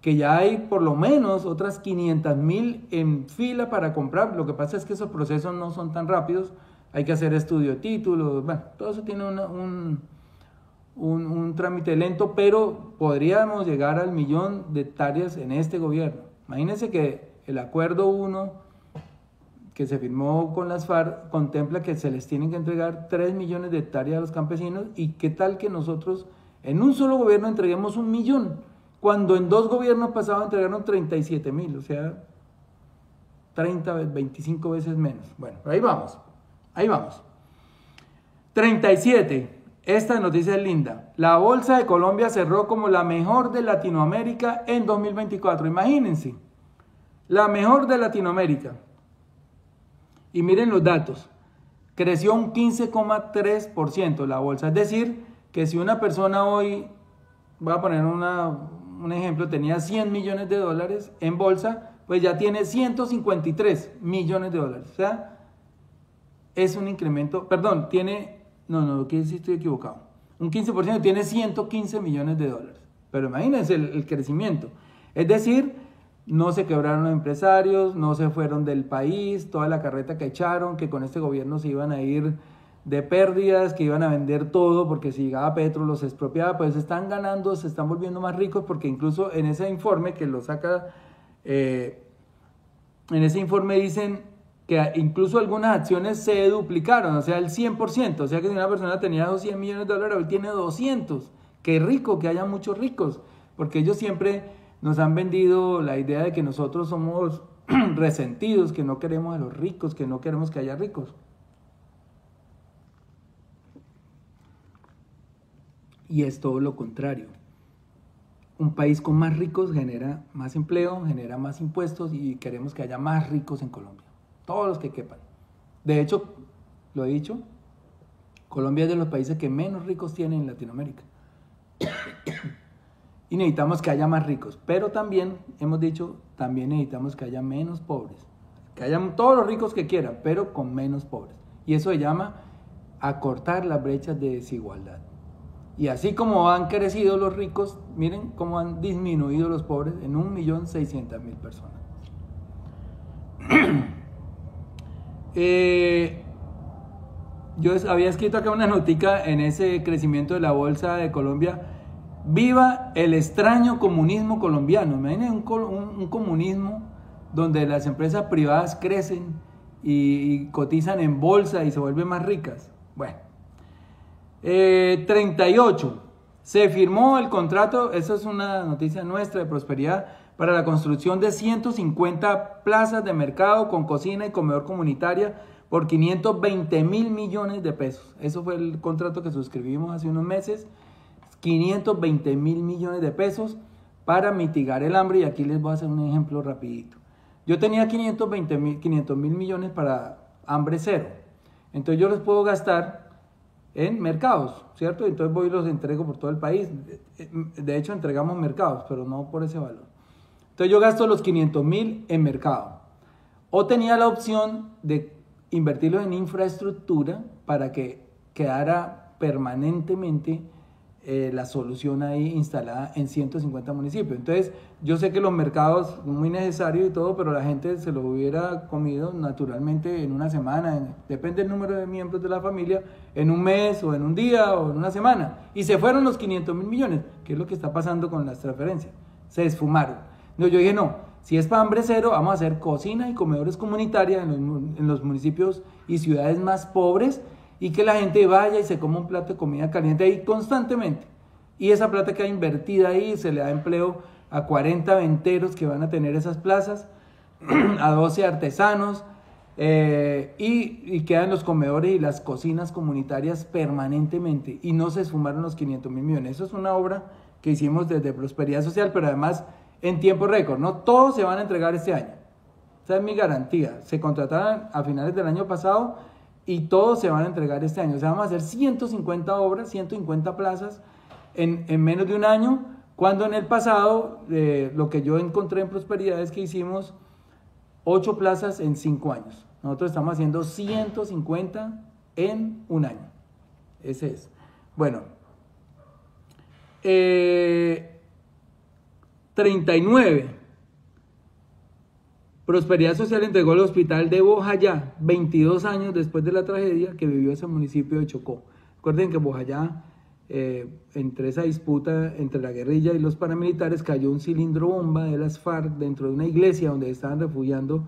que ya hay por lo menos otras 500.000 en fila para comprar. Lo que pasa es que esos procesos no son tan rápidos. Hay que hacer estudio de títulos. Bueno, todo eso tiene un trámite lento, pero podríamos llegar al 1.000.000 de hectáreas en este gobierno. Imagínense que el acuerdo 1 que se firmó con las FARC contempla que se les tienen que entregar 3 millones de hectáreas a los campesinos, y qué tal que nosotros en un solo gobierno entreguemos 1.000.000, cuando en 2 gobiernos pasados entregaron 37.000, o sea, 25 veces menos. Bueno, ahí vamos. 37. Esta noticia es linda. La Bolsa de Colombia cerró como la mejor de Latinoamérica en 2024. Imagínense, la mejor de Latinoamérica. Y miren los datos. Creció un 15,3% la bolsa. Es decir, que si una persona hoy, voy a poner un ejemplo, tenía $100 millones en bolsa, pues ya tiene 153 millones de dólares. O sea, es un incremento, perdón, que sí estoy equivocado. Un 15% tiene 115 millones de dólares. Pero imagínense el crecimiento. Es decir, no se quebraron los empresarios, no se fueron del país, toda la carreta que echaron, que con este gobierno se iban a ir de pérdidas, que iban a vender todo, porque si llegaba Petro los expropiaba, pues están ganando, se están volviendo más ricos, porque incluso en ese informe que lo saca, en ese informe dicen que incluso algunas acciones se duplicaron, o sea, el 100%, o sea que si una persona tenía $100 millones, hoy tiene 200. Qué rico que haya muchos ricos, porque ellos siempre nos han vendido la idea de que nosotros somos resentidos, que no queremos a los ricos, que no queremos que haya ricos. Y es todo lo contrario. Un país con más ricos genera más empleo, genera más impuestos, y queremos que haya más ricos en Colombia. Todos los que quepan. De hecho, lo he dicho, Colombia es de los países que menos ricos tiene en Latinoamérica. Y necesitamos que haya más ricos. Pero también, hemos dicho, también necesitamos que haya menos pobres. Que haya todos los ricos que quieran, pero con menos pobres. Y eso se llama acortar las brechas de desigualdad. Y así como han crecido los ricos, miren cómo han disminuido los pobres en 1.600.000 personas. Yo había escrito acá una notica en ese crecimiento de la bolsa de Colombia. Viva el extraño comunismo colombiano. Imaginen un comunismo donde las empresas privadas crecen y cotizan en bolsa y se vuelven más ricas. Bueno, 38. Se firmó el contrato, eso es una noticia nuestra de Prosperidad, para la construcción de 150 plazas de mercado con cocina y comedor comunitaria por 520.000 millones de pesos. Eso fue el contrato que suscribimos hace unos meses. 520.000 millones de pesos para mitigar el hambre. Y aquí les voy a hacer un ejemplo rapidito. Yo tenía 500.000 millones para hambre cero. Entonces yo los puedo gastar en mercados, ¿cierto? Entonces voy y los entrego por todo el país. De hecho, entregamos mercados, pero no por ese valor. Entonces yo gasto los 500.000 en mercado. O tenía la opción de invertirlos en infraestructura para que quedara permanentemente la solución ahí instalada en 150 municipios. Entonces, yo sé que los mercados son muy necesarios y todo, pero la gente se los hubiera comido naturalmente en una semana, depende del número de miembros de la familia, en un mes o en un día o en una semana. Y se fueron los 500.000 millones, que es lo que está pasando con las transferencias. Se esfumaron. No, yo dije, no, si es para hambre cero, vamos a hacer cocina y comedores comunitarias en los municipios y ciudades más pobres, y que la gente vaya y se coma un plato de comida caliente ahí constantemente. Y esa plata que ha invertida ahí se le da empleo a 40 venteros que van a tener esas plazas, a 12 artesanos, y quedan los comedores y las cocinas comunitarias permanentemente. Y no se esfumaron los 500.000 millones. Eso es una obra que hicimos desde Prosperidad Social, pero además en tiempo récord. No todos se van a entregar este año. Esa es mi garantía. Se contrataron a finales del año pasado y todos se van a entregar este año. O sea, vamos a hacer 150 obras, 150 plazas en menos de un año, cuando en el pasado lo que yo encontré en Prosperidad es que hicimos 8 plazas en 5 años. Nosotros estamos haciendo 150 en un año. Ese es. Bueno, 39. Prosperidad Social entregó el hospital de Bojayá 22 años después de la tragedia que vivió ese municipio de Chocó. Recuerden que Bojayá, entre esa disputa entre la guerrilla y los paramilitares, cayó un cilindro bomba de las FARC dentro de una iglesia donde estaban refugiando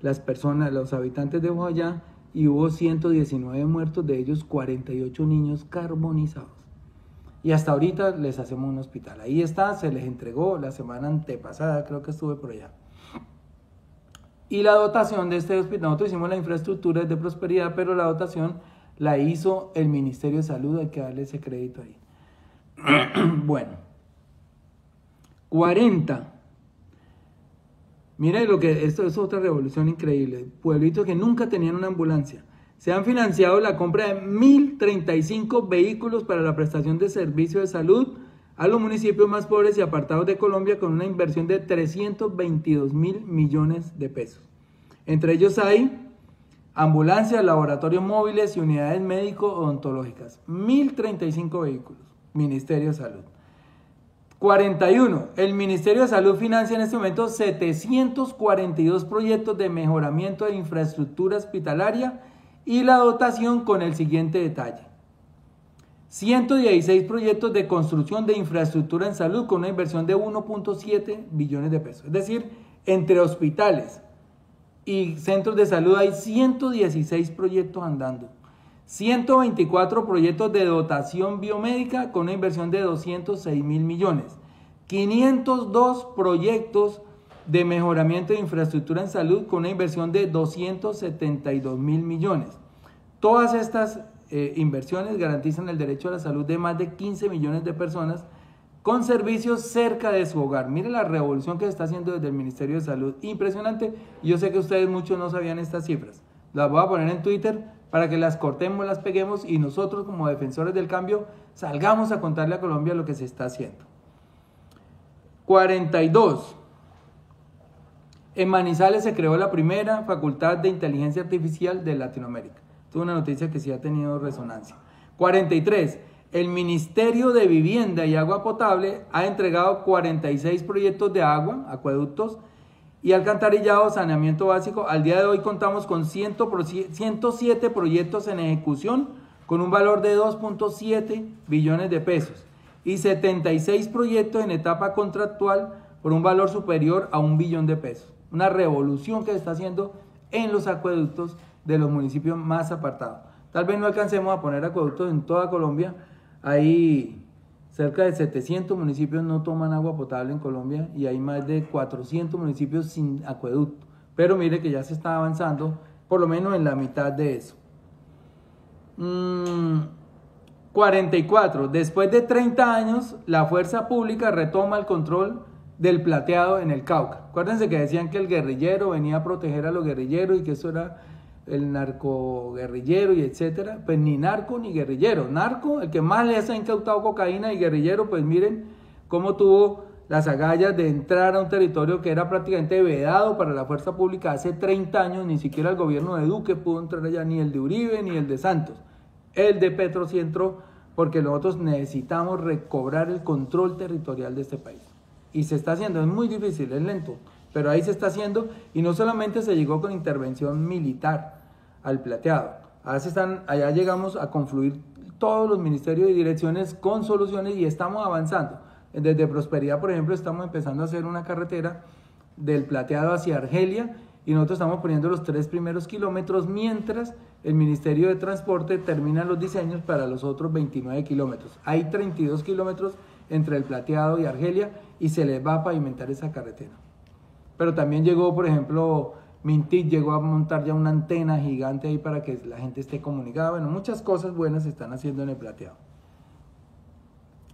las personas, los habitantes de Bojayá, y hubo 119 muertos, de ellos 48 niños carbonizados. Y hasta ahorita les hacemos un hospital. Ahí está, se les entregó la semana antepasada, creo que estuve por allá. Y la dotación de este hospital, nosotros hicimos la infraestructura de Prosperidad, pero la dotación la hizo el Ministerio de Salud, hay que darle ese crédito ahí. Bueno, 40. Mire lo que, esto es otra revolución increíble. Pueblitos que nunca tenían una ambulancia. Se han financiado la compra de 1.035 vehículos para la prestación de servicios de salud a los municipios más pobres y apartados de Colombia, con una inversión de 322.000 millones de pesos. Entre ellos hay ambulancias, laboratorios móviles y unidades médico-odontológicas. 1.035 vehículos, Ministerio de Salud. 41. El Ministerio de Salud financia en este momento 742 proyectos de mejoramiento de infraestructura hospitalaria, y la dotación con el siguiente detalle: 116 proyectos de construcción de infraestructura en salud con una inversión de 1.7 billones de pesos. Es decir, entre hospitales y centros de salud hay 116 proyectos andando. 124 proyectos de dotación biomédica con una inversión de 206.000 millones. 502 proyectos de mejoramiento de infraestructura en salud con una inversión de 272.000 millones. Todas estas inversiones garantizan el derecho a la salud de más de 15 millones de personas con servicios cerca de su hogar. Mire la revolución que se está haciendo desde el Ministerio de Salud. Impresionante. Yo sé que ustedes muchos no sabían estas cifras. Las voy a poner en Twitter para que las cortemos, las peguemos y nosotros como defensores del cambio salgamos a contarle a Colombia lo que se está haciendo. 42. En Manizales se creó la primera facultad de inteligencia artificial de Latinoamérica. Esto es una noticia que sí ha tenido resonancia. 43. El Ministerio de Vivienda y Agua Potable ha entregado 46 proyectos de agua, acueductos y alcantarillado, saneamiento básico. Al día de hoy contamos con 107 proyectos en ejecución con un valor de 2.7 billones de pesos y 76 proyectos en etapa contractual por un valor superior a 1 billón de pesos. Una revolución que se está haciendo en los acueductos de los municipios más apartados. Tal vez no alcancemos a poner acueductos en toda Colombia. Hay cerca de 700 municipios no toman agua potable en Colombia y hay más de 400 municipios sin acueducto. Pero mire que ya se está avanzando por lo menos en la mitad de eso. 44. Después de 30 años, la fuerza pública retoma el control del plateado en el Cauca. Acuérdense que decían que el guerrillero venía a proteger a los guerrilleros y que eso era el narcoguerrillero y etcétera. Pues ni narco ni guerrillero. Narco, el que más les ha incautado cocaína, y guerrillero, pues miren cómo tuvo las agallas de entrar a un territorio que era prácticamente vedado para la fuerza pública hace 30 años. Ni siquiera el gobierno de Duque pudo entrar allá, ni el de Uribe, ni el de Santos. El de Petro sí entró porque nosotros necesitamos recobrar el control territorial de este país. Y se está haciendo, es muy difícil, es lento, pero ahí se está haciendo, y no solamente se llegó con intervención militar al plateado, allá llegamos a confluir todos los ministerios y direcciones con soluciones y estamos avanzando. Desde Prosperidad, por ejemplo, estamos empezando a hacer una carretera del plateado hacia Argelia y nosotros estamos poniendo los 3 primeros kilómetros mientras el Ministerio de Transporte termina los diseños para los otros 29 kilómetros. Hay 32 kilómetros entre el plateado y Argelia y se les va a pavimentar esa carretera. Pero también llegó, por ejemplo, Mintic llegó a montar ya una antena gigante ahí para que la gente esté comunicada. Bueno, muchas cosas buenas se están haciendo en el plateado.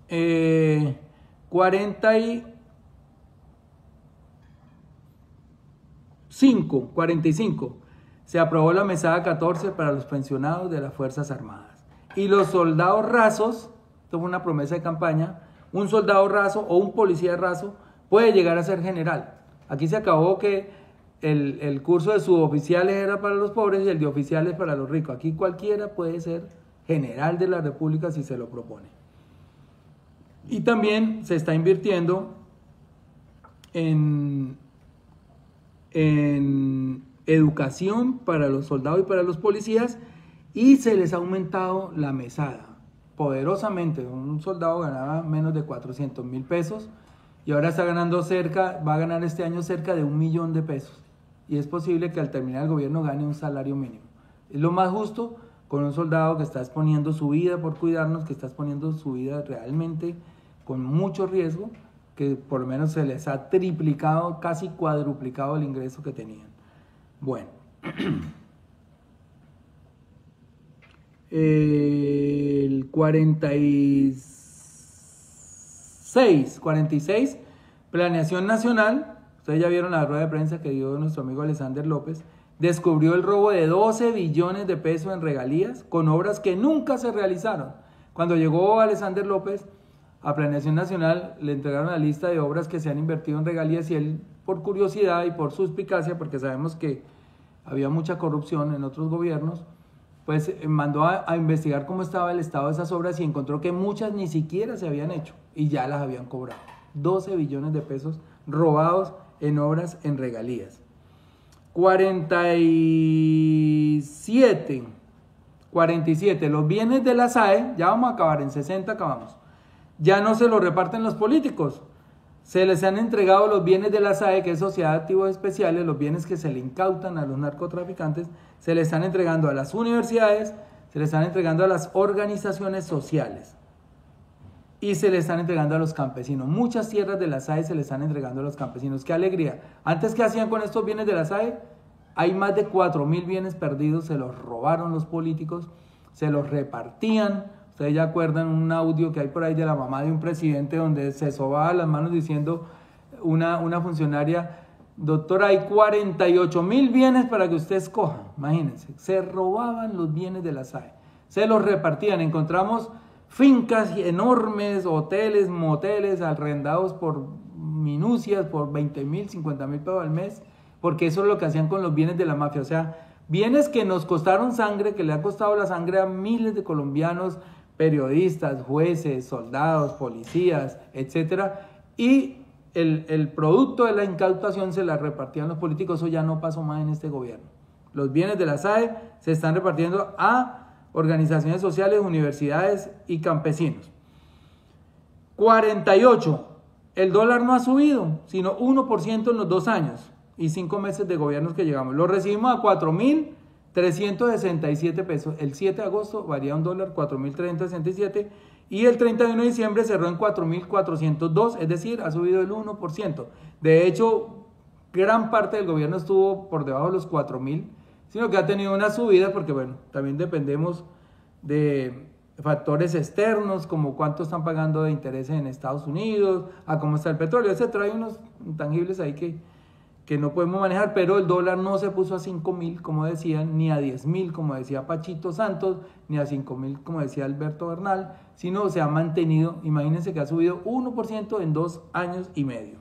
45. Se aprobó la mesada 14 para los pensionados de las Fuerzas Armadas. Y los soldados rasos, esto fue una promesa de campaña, un soldado raso o un policía raso puede llegar a ser general. Aquí se acabó que el curso de suboficiales era para los pobres y el de oficiales para los ricos. Aquí cualquiera puede ser general de la República si se lo propone. Y también se está invirtiendo en educación para los soldados y para los policías y se les ha aumentado la mesada poderosamente. Un soldado ganaba menos de 400.000 pesos y ahora va a ganar este año cerca de 1 millón de pesos y es posible que al terminar el gobierno gane un salario mínimo. Es lo más justo con un soldado que está exponiendo su vida por cuidarnos, que está exponiendo su vida realmente con mucho riesgo, que por lo menos se les ha triplicado, casi cuadruplicado el ingreso que tenían. Bueno, el 46, Planeación Nacional, ustedes ya vieron la rueda de prensa que dio nuestro amigo Alexander López, descubrió el robo de 12 billones de pesos en regalías con obras que nunca se realizaron. Cuando llegó Alexander López a Planeación Nacional, le entregaron la lista de obras que se han invertido en regalías y él, por curiosidad y por suspicacia, porque sabemos que había mucha corrupción en otros gobiernos, pues mandó a investigar cómo estaba el estado de esas obras y encontró que muchas ni siquiera se habían hecho y ya las habían cobrado. 12 billones de pesos robados en obras en regalías. 47. Los bienes de la SAE, ya vamos a acabar, en 60 acabamos. Ya no se los reparten los políticos. Se les han entregado los bienes de la SAE, que es Sociedad de Activos Especiales, los bienes que se le incautan a los narcotraficantes, se les están entregando a las universidades, se les están entregando a las organizaciones sociales y se les están entregando a los campesinos. Muchas tierras de la SAE se les están entregando a los campesinos. ¡Qué alegría! Antes, ¿qué hacían con estos bienes de la SAE? Hay más de 4.000 bienes perdidos, se los robaron los políticos, se los repartían. Ustedes ya acuerdan un audio que hay por ahí de la mamá de un presidente donde se sobaba las manos diciendo una funcionaria: doctora, hay 48.000 bienes para que usted escoja. Imagínense, se robaban los bienes de la SAE, se los repartían. Encontramos fincas enormes, hoteles, moteles, arrendados por minucias, por 20.000, 50.000 pesos al mes, porque eso es lo que hacían con los bienes de la mafia. O sea, bienes que nos costaron sangre, que le ha costado la sangre a miles de colombianos, periodistas, jueces, soldados, policías, etcétera, y el producto de la incautación se la repartían los políticos. Eso ya no pasó más en este gobierno. Los bienes de la SAE se están repartiendo a organizaciones sociales, universidades y campesinos. 48. El dólar no ha subido, sino 1% en los 2 años y 5 meses de gobiernos que llegamos. Lo recibimos a 4.367 pesos. El 7 de agosto varía un dólar, 4.367, y el 31 de diciembre cerró en 4.402, es decir, ha subido el 1%. De hecho, gran parte del gobierno estuvo por debajo de los 4.000, sino que ha tenido una subida porque, bueno, también dependemos de factores externos, como cuánto están pagando de intereses en Estados Unidos, a cómo está el petróleo, etcétera. Hay unos intangibles ahí que no podemos manejar, pero el dólar no se puso a 5.000, como decían, ni a 10.000, como decía Pachito Santos, ni a 5.000, como decía Alberto Bernal, sino se ha mantenido. Imagínense que ha subido 1% en 2 años y medio.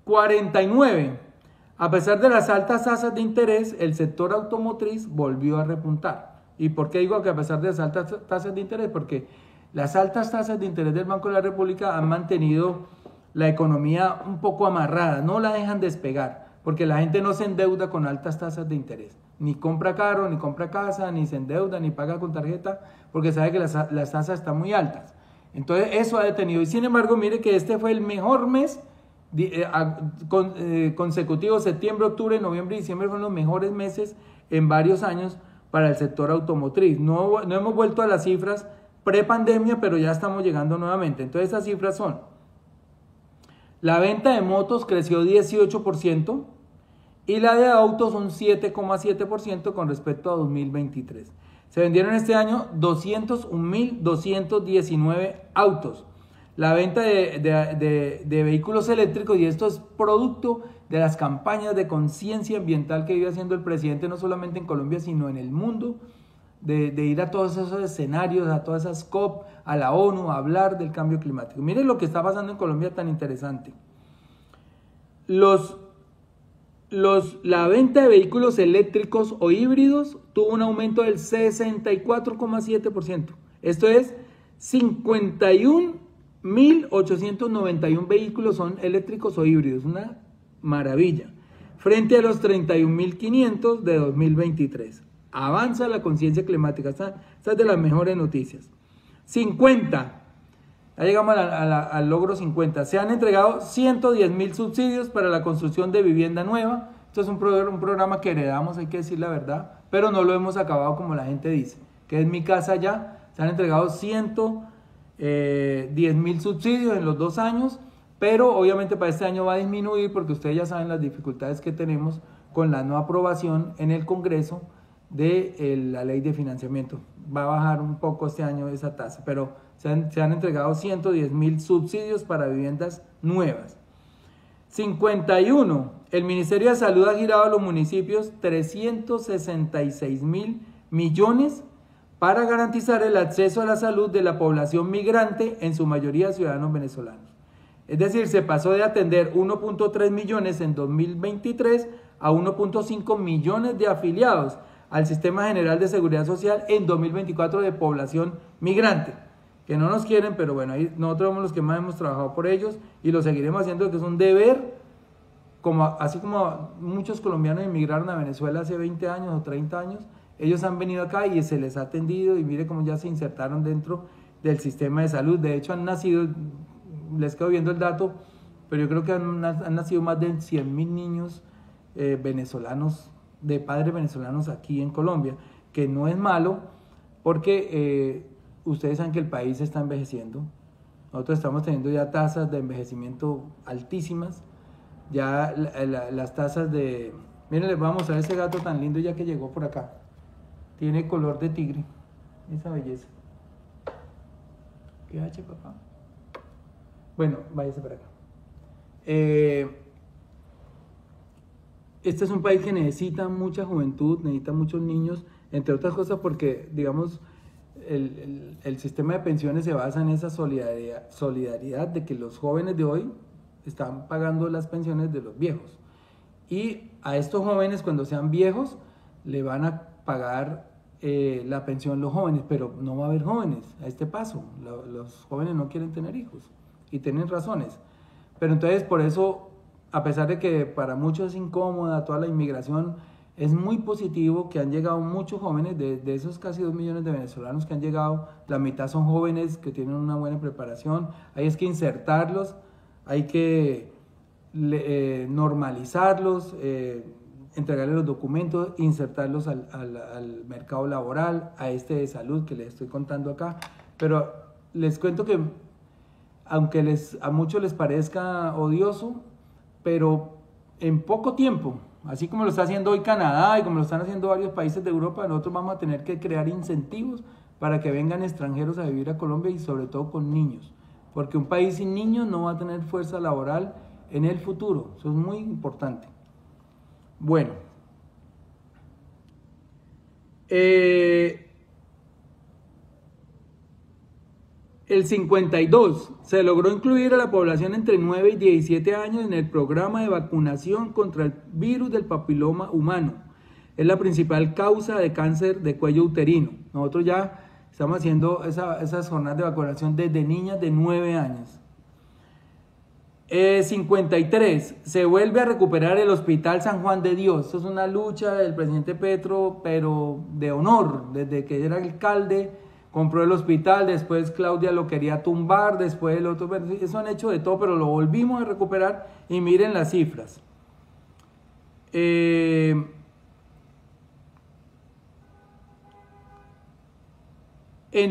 49. A pesar de las altas tasas de interés, el sector automotriz volvió a repuntar. ¿Y por qué digo que a pesar de las altas tasas de interés? Porque las altas tasas de interés del Banco de la República han mantenido la economía un poco amarrada, no la dejan despegar, porque la gente no se endeuda con altas tasas de interés, ni compra carro, ni compra casa, ni se endeuda, ni paga con tarjeta, porque sabe que las tasas están muy altas. Entonces eso ha detenido, y sin embargo mire que este fue el mejor mes consecutivo. Septiembre, octubre, noviembre y diciembre fueron los mejores meses en varios años para el sector automotriz. No hemos vuelto a las cifras pre-pandemia, pero ya estamos llegando nuevamente. Entonces esas cifras son: la venta de motos creció 18% y la de autos un 7,7% con respecto a 2023. Se vendieron este año 201.219 autos. La venta de vehículos eléctricos, y esto es producto de las campañas de conciencia ambiental que vive haciendo el presidente, no solamente en Colombia, sino en el mundo, de ir a todos esos escenarios, a todas esas COP, a la ONU, a hablar del cambio climático. Miren lo que está pasando en Colombia tan interesante. La venta de vehículos eléctricos o híbridos tuvo un aumento del 64,7%. Esto es 51.891 vehículos son eléctricos o híbridos, una maravilla, frente a los 31.500 de 2023. Avanza la conciencia climática, esta es de las mejores noticias. 50, ya llegamos al logro 50, se han entregado 110.000 subsidios para la construcción de vivienda nueva. Esto es un programa que heredamos, hay que decir la verdad, pero no lo hemos acabado como la gente dice, que es Mi Casa Ya. Se han entregado 110.000 subsidios en los 2 años, pero obviamente para este año va a disminuir porque ustedes ya saben las dificultades que tenemos con la no aprobación en el Congreso de la ley de financiamiento. Va a bajar un poco este año esa tasa, pero se han entregado 110.000 subsidios para viviendas nuevas. 51. El Ministerio de Salud ha girado a los municipios 366.000 millones para garantizar el acceso a la salud de la población migrante, en su mayoría ciudadanos venezolanos. Es decir, se pasó de atender 1.3 millones en 2023 a 1.5 millones de afiliados al Sistema General de Seguridad Social en 2024 de población migrante, que no nos quieren, pero bueno, ahí nosotros somos los que más hemos trabajado por ellos y lo seguiremos haciendo, que es un deber, así como muchos colombianos emigraron a Venezuela hace 20 años o 30 años, ellos han venido acá y se les ha atendido, y mire cómo ya se insertaron dentro del sistema de salud. De hecho han nacido, les quedo viendo el dato, pero yo creo que han nacido más de 100.000 niños venezolanos, de padres venezolanos aquí en Colombia, que no es malo porque ustedes saben que el país está envejeciendo. Nosotros estamos teniendo ya tasas de envejecimiento altísimas, ya las tasas de... Miren, les voy a mostrar ese gato tan lindo ya que llegó por acá. Tiene color de tigre, esa belleza. ¿Qué hace, papá? Bueno, váyase para acá. Este es un país que necesita mucha juventud, necesita muchos niños, entre otras cosas porque, digamos, el sistema de pensiones se basa en esa solidaridad de que los jóvenes de hoy están pagando las pensiones de los viejos. Y a estos jóvenes, cuando sean viejos, le van a pagar la pensión los jóvenes, pero no va a haber jóvenes a este paso. Los jóvenes no quieren tener hijos y tienen razones. Pero entonces por eso, a pesar de que para muchos es incómoda toda la inmigración, es muy positivo que han llegado muchos jóvenes, de esos casi 2 millones de venezolanos que han llegado, la mitad son jóvenes que tienen una buena preparación. Ahí es que insertarlos, hay que normalizarlos, entregarles los documentos, insertarlos al mercado laboral, a este de salud que les estoy contando acá. Pero les cuento que, aunque a muchos les parezca odioso, pero en poco tiempo, así como lo está haciendo hoy Canadá y como lo están haciendo varios países de Europa, nosotros vamos a tener que crear incentivos para que vengan extranjeros a vivir a Colombia y sobre todo con niños, porque un país sin niños no va a tener fuerza laboral en el futuro. Eso es muy importante. Bueno, el 52 se logró incluir a la población entre 9 y 17 años en el programa de vacunación contra el virus del papiloma humano. Es la principal causa de cáncer de cuello uterino. Nosotros ya estamos haciendo esas jornadas de vacunación desde niñas de 9 años. 53, se vuelve a recuperar el Hospital San Juan de Dios. Esto es una lucha del presidente Petro, pero de honor. Desde que era alcalde, compró el hospital, después Claudia lo quería tumbar, después el otro. Eso han hecho de todo, pero lo volvimos a recuperar y miren las cifras. En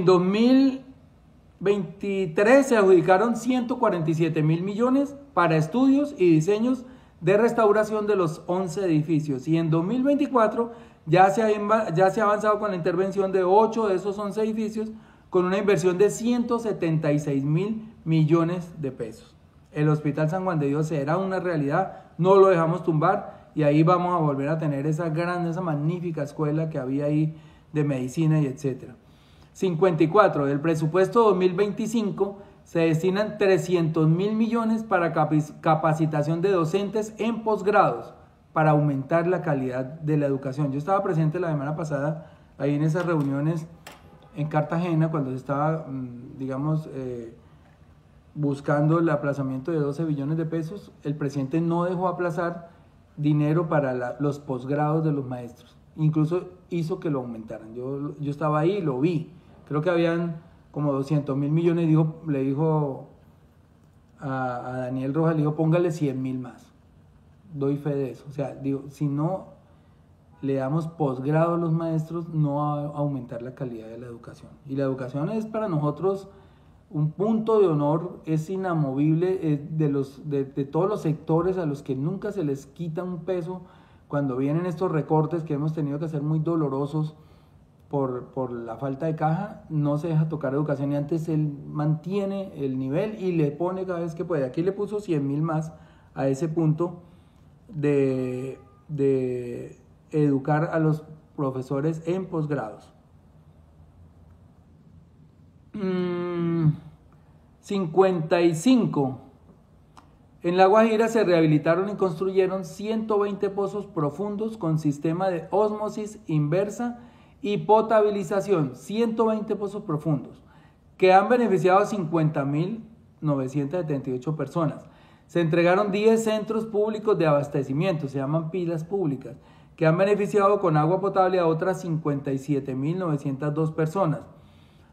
2023 se adjudicaron 147.000 millones para estudios y diseños de restauración de los 11 edificios. Y en 2024 ya se ha avanzado con la intervención de 8 de esos 11 edificios con una inversión de 176.000 millones de pesos. El Hospital San Juan de Dios será una realidad, no lo dejamos tumbar y ahí vamos a volver a tener esa magnífica escuela que había ahí de medicina y etcétera. 54. Del presupuesto 2025 se destinan 300.000 millones para capacitación de docentes en posgrados para aumentar la calidad de la educación. Yo estaba presente la semana pasada ahí en esas reuniones en Cartagena cuando se estaba, buscando el aplazamiento de 12 billones de pesos. El presidente no dejó aplazar dinero para los posgrados de los maestros. Incluso hizo que lo aumentaran. Yo estaba ahí y lo vi. Creo que habían como 200.000 millones. Le dijo a Daniel Rojas, le dijo, póngale 100.000 más. Doy fe de eso. O sea, si no le damos posgrado a los maestros, no va a aumentar la calidad de la educación. Y la educación es para nosotros un punto de honor, es inamovible, de todos los sectores a los que nunca se les quita un peso. Cuando vienen estos recortes que hemos tenido que hacer muy dolorosos por la falta de caja, no se deja tocar educación y antes él mantiene el nivel y le pone cada vez que puede. Aquí le puso 100.000 más a ese punto de educar a los profesores en posgrados. 55. En La Guajira se rehabilitaron y construyeron 120 pozos profundos con sistema de ósmosis inversa y potabilización, 120 pozos profundos, que han beneficiado a 50.978 personas. Se entregaron 10 centros públicos de abastecimiento, se llaman pilas públicas, que han beneficiado con agua potable a otras 57.902 personas.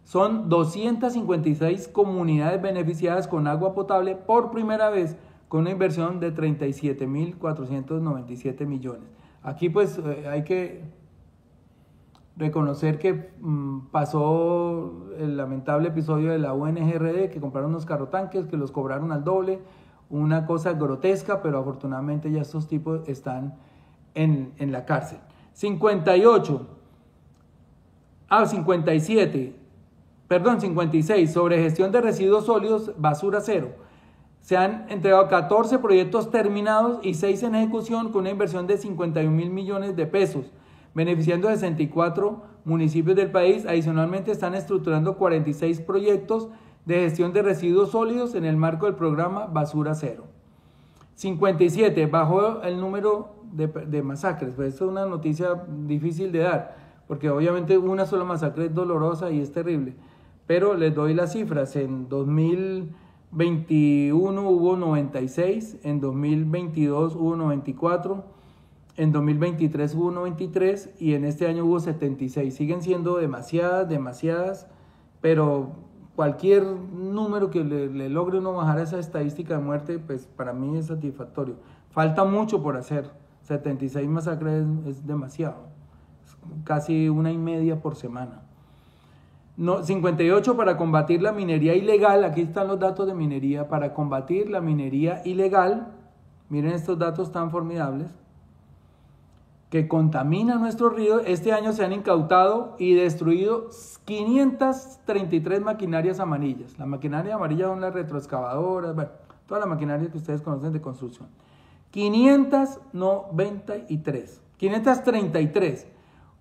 Son 256 comunidades beneficiadas con agua potable por primera vez, con una inversión de 37.497 millones. Aquí pues hay que reconocer que pasó el lamentable episodio de la UNGRD, que compraron unos carrotanques, que los cobraron al doble, una cosa grotesca, pero afortunadamente ya estos tipos están en la cárcel. 56, sobre gestión de residuos sólidos, basura cero. Se han entregado 14 proyectos terminados y 6 en ejecución con una inversión de 51.000 millones de pesos, beneficiando a 64 municipios del país. Adicionalmente están estructurando 46 proyectos de gestión de residuos sólidos en el marco del programa Basura Cero. 57, bajó el número de masacres, pues esto es una noticia difícil de dar. porque obviamente una sola masacre es dolorosa y es terrible, pero les doy las cifras. En 2021 hubo 96, en 2022 hubo 94, en 2023 hubo 93 y en este año hubo 76. Siguen siendo demasiadas, pero cualquier número que le logre uno bajar a esa estadística de muerte, pues para mí es satisfactorio. Falta mucho por hacer. 76 masacres es demasiado. Es casi 1,5 por semana. No, 58 para combatir la minería ilegal. Aquí están los datos de minería. Para combatir la minería ilegal, miren estos datos tan formidables, que contamina nuestros ríos. Este año se han incautado y destruido 533 maquinarias amarillas. Las maquinarias amarillas son las retroexcavadoras, bueno, toda la maquinaria que ustedes conocen de construcción. 533,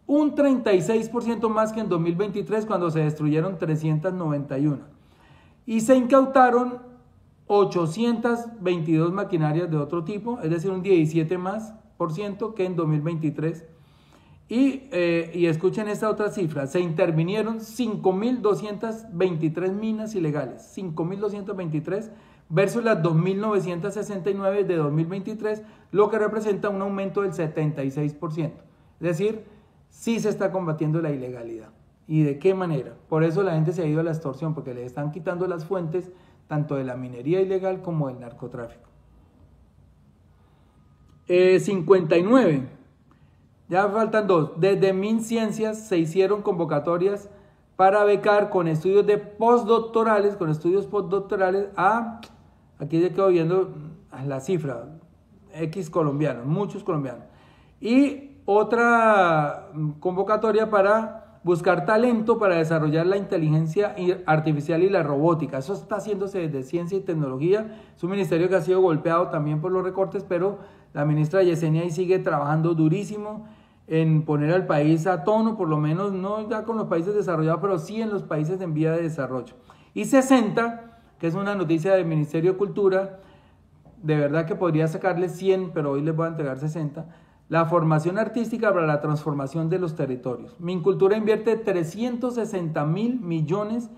un 36% más que en 2023 cuando se destruyeron 391. Y se incautaron 822 maquinarias de otro tipo, es decir, un 17% más que en 2023. Y escuchen esta otra cifra, se intervinieron 5.223 minas ilegales, 5.223 versus las 2.969 de 2023, lo que representa un aumento del 76%. Es decir, sí se está combatiendo la ilegalidad. ¿Y de qué manera? Por eso la gente se ha ido a la extorsión, porque le están quitando las fuentes tanto de la minería ilegal como del narcotráfico. 59. Ya faltan 2. Desde MinCiencias se hicieron convocatorias para becar con estudios postdoctorales a, aquí ya quedo viendo la cifra, X colombianos, muchos colombianos. Y otra convocatoria para buscar talento para desarrollar la inteligencia artificial y la robótica. Eso está haciéndose desde Ciencia y Tecnología. Es un ministerio que ha sido golpeado también por los recortes, pero la ministra Yesenia ahí sigue trabajando durísimo en poner al país a tono, por lo menos no ya con los países desarrollados, pero sí en los países en vía de desarrollo. Y 60, que es una noticia del Ministerio de Cultura, de verdad que podría sacarle 100, pero hoy les voy a entregar 60, la formación artística para la transformación de los territorios. Mincultura invierte 360.000 millones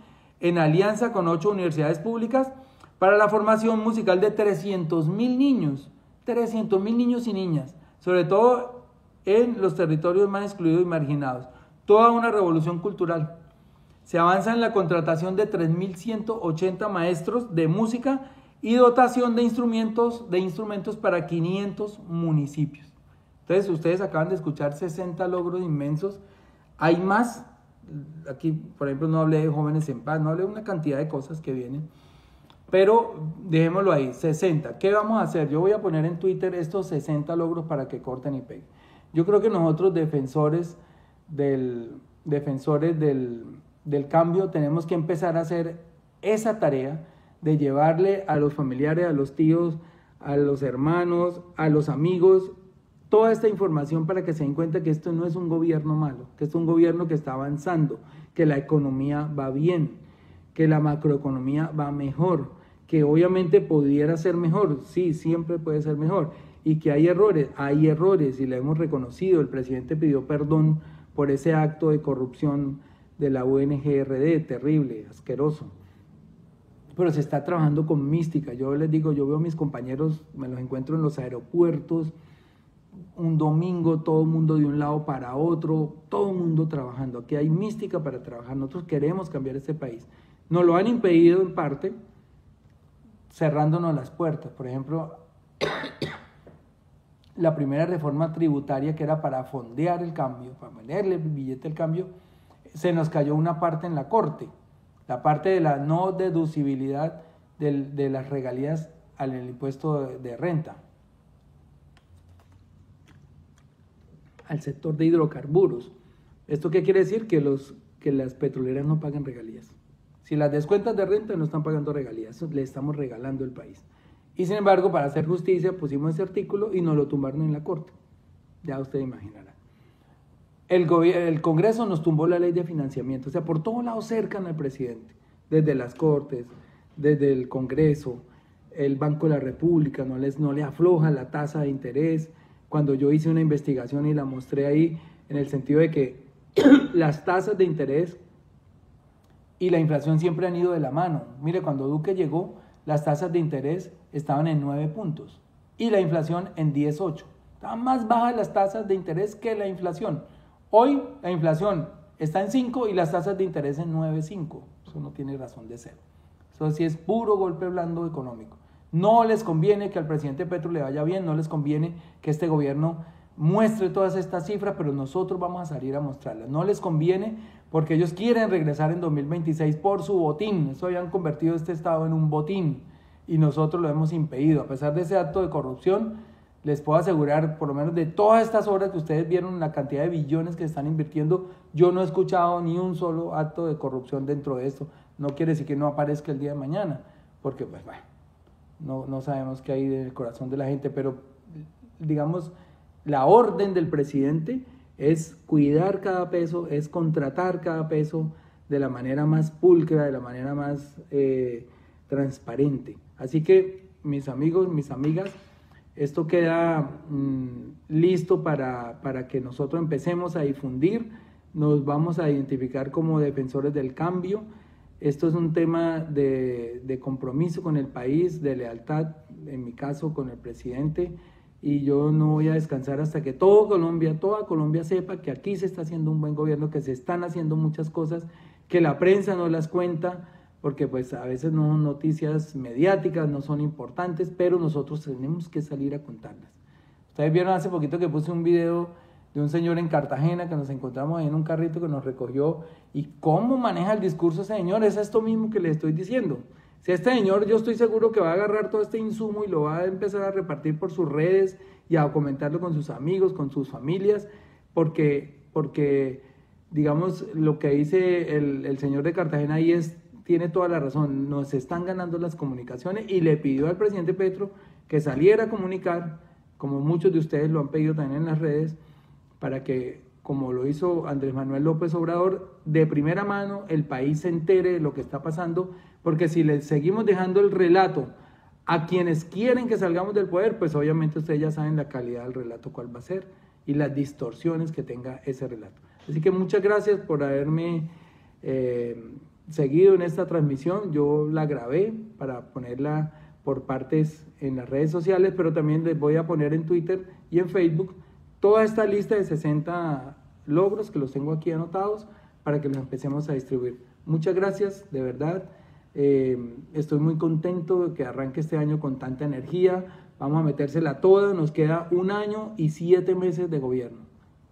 en alianza con 8 universidades públicas para la formación musical de 300.000 niños, 300.000 niños y niñas, sobre todo en los territorios más excluidos y marginados. Toda una revolución cultural. Se avanza en la contratación de 3.180 maestros de música y dotación de instrumentos para 500 municipios. Entonces, ustedes acaban de escuchar 60 logros inmensos. Hay más. Aquí, por ejemplo, no hablé de Jóvenes en Paz, no hablé de una cantidad de cosas que vienen. Pero dejémoslo ahí, 60. ¿Qué vamos a hacer? Yo voy a poner en Twitter estos 60 logros para que corten y peguen. Yo creo que nosotros, defensores del cambio, tenemos que empezar a hacer esa tarea de llevarle a los familiares, a los tíos, a los hermanos, a los amigos, toda esta información para que se den cuenta que esto no es un gobierno malo, que es un gobierno que está avanzando, que la economía va bien, que la macroeconomía va mejor, que obviamente pudiera ser mejor, sí, siempre puede ser mejor, y que hay errores y le hemos reconocido. El presidente pidió perdón por ese acto de corrupción de la UNGRD, terrible, asqueroso. Pero se está trabajando con mística. Yo les digo, yo veo a mis compañeros, me los encuentro en los aeropuertos, un domingo, todo el mundo de un lado para otro, todo el mundo trabajando. Aquí hay mística para trabajar. Nosotros queremos cambiar este país. Nos lo han impedido en parte, cerrándonos las puertas. Por ejemplo, la primera reforma tributaria, que era para fondear el cambio, para ponerle el billete al cambio, se nos cayó una parte en la Corte, la parte de la no deducibilidad de las regalías al impuesto de renta, al sector de hidrocarburos. ¿Esto qué quiere decir? Que las petroleras no pagan regalías. Si las descuentas de renta no están pagando regalías, le estamos regalando el país. Y sin embargo, para hacer justicia, pusimos ese artículo y nos lo tumbaron en la Corte. Ya usted imaginará. El Congreso nos tumbó la ley de financiamiento. O sea, por todos lados cercan al presidente. Desde las Cortes, desde el Congreso, el Banco de la República no le afloja la tasa de interés. Cuando yo hice una investigación y la mostré ahí, en el sentido de que las tasas de interés y la inflación siempre han ido de la mano. Mire, cuando Duque llegó, las tasas de interés estaban en 9 puntos y la inflación en 10,8. Estaban más bajas las tasas de interés que la inflación. Hoy la inflación está en 5 y las tasas de interés en 9,5. Eso no tiene razón de ser. Eso sí es puro golpe blando económico. No les conviene que al presidente Petro le vaya bien, no les conviene que este gobierno muestre todas estas cifras, pero nosotros vamos a salir a mostrarlas. No les conviene porque ellos quieren regresar en 2026 por su botín. Eso habían convertido este Estado en un botín y nosotros lo hemos impedido. A pesar de ese acto de corrupción, les puedo asegurar, por lo menos de todas estas obras que ustedes vieron, la cantidad de billones que están invirtiendo, yo no he escuchado ni un solo acto de corrupción dentro de esto. No quiere decir que no aparezca el día de mañana, porque pues bueno, no sabemos qué hay del corazón de la gente, pero digamos, la orden del presidente es cuidar cada peso, es contratar cada peso de la manera más pulcra, de la manera más transparente. Así que, mis amigos, mis amigas, esto queda listo para que nosotros empecemos a difundir, nos vamos a identificar como defensores del cambio. Esto es un tema de compromiso con el país, de lealtad, en mi caso con el presidente, y yo no voy a descansar hasta que toda Colombia sepa que aquí se está haciendo un buen gobierno, que se están haciendo muchas cosas, que la prensa no las cuenta, porque pues a veces no, noticias mediáticas no son importantes, pero nosotros tenemos que salir a contarlas. Ustedes vieron hace poquito que puse un video de un señor en Cartagena que nos encontramos ahí en un carrito que nos recogió, y cómo maneja el discurso ese señor. Es esto mismo que le estoy diciendo. Si este señor, yo estoy seguro que va a agarrar todo este insumo y lo va a empezar a repartir por sus redes y a comentarlo con sus amigos, con sus familias, porque digamos, lo que dice el señor de Cartagena ahí tiene toda la razón. Nos están ganando las comunicaciones y le pidió al presidente Petro que saliera a comunicar, como muchos de ustedes lo han pedido también en las redes, para que, como lo hizo Andrés Manuel López Obrador, de primera mano el país se entere de lo que está pasando, porque si le seguimos dejando el relato a quienes quieren que salgamos del poder, pues obviamente ustedes ya saben la calidad del relato cuál va a ser y las distorsiones que tenga ese relato. Así que muchas gracias por haberme seguido en esta transmisión. Yo la grabé para ponerla por partes en las redes sociales, pero también les voy a poner en Twitter y en Facebook toda esta lista de 60 logros que los tengo aquí anotados para que los empecemos a distribuir. Muchas gracias, de verdad. Estoy muy contento de que arranque este año con tanta energía. Vamos a metérsela toda. Nos queda 1 año y 7 meses de gobierno.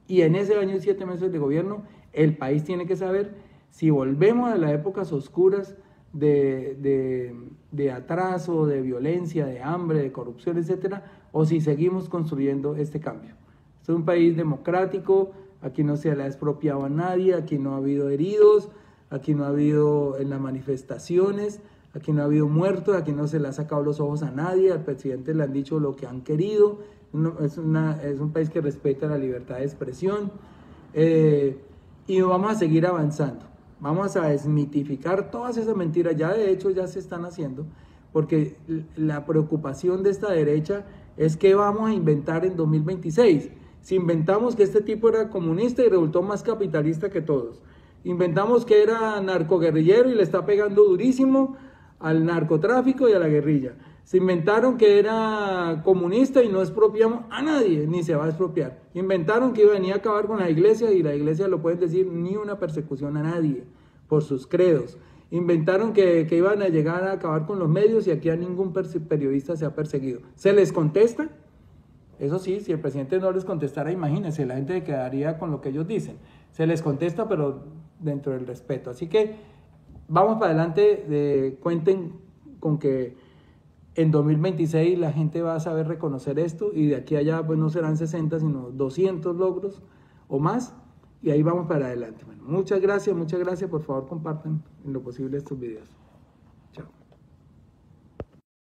Y en ese año y 7 meses de gobierno, el país tiene que saber si volvemos a las épocas oscuras de atraso, de violencia, de hambre, de corrupción, etcétera, o si seguimos construyendo este cambio. Este es un país democrático, aquí no se le ha expropiado a nadie, aquí no ha habido heridos, aquí no ha habido en las manifestaciones, aquí no ha habido muertos, aquí no se le ha sacado los ojos a nadie, al presidente le han dicho lo que han querido. Es un país que respeta la libertad de expresión, y vamos a seguir avanzando. Vamos a desmitificar todas esas mentiras, ya de hecho ya se están haciendo, porque la preocupación de esta derecha es que vamos a inventar en 2026. Si inventamos que este tipo era comunista y resultó más capitalista que todos, inventamos que era narcoguerrillero y le está pegando durísimo al narcotráfico y a la guerrilla, se inventaron que era comunista y no expropiamos a nadie, ni se va a expropiar. Inventaron que venía a acabar con la iglesia y la iglesia, lo pueden decir, ni una persecución a nadie por sus credos. Inventaron que iban a llegar a acabar con los medios y aquí a ningún periodista se ha perseguido. ¿Se les contesta? Eso sí, si el presidente no les contestara, imagínense, la gente quedaría con lo que ellos dicen. Se les contesta, pero dentro del respeto. Así que vamos para adelante, cuenten con que en 2026 la gente va a saber reconocer esto y de aquí a allá pues no serán 60 sino 200 logros o más, y ahí vamos para adelante. Bueno, muchas gracias, por favor compartan en lo posible estos videos.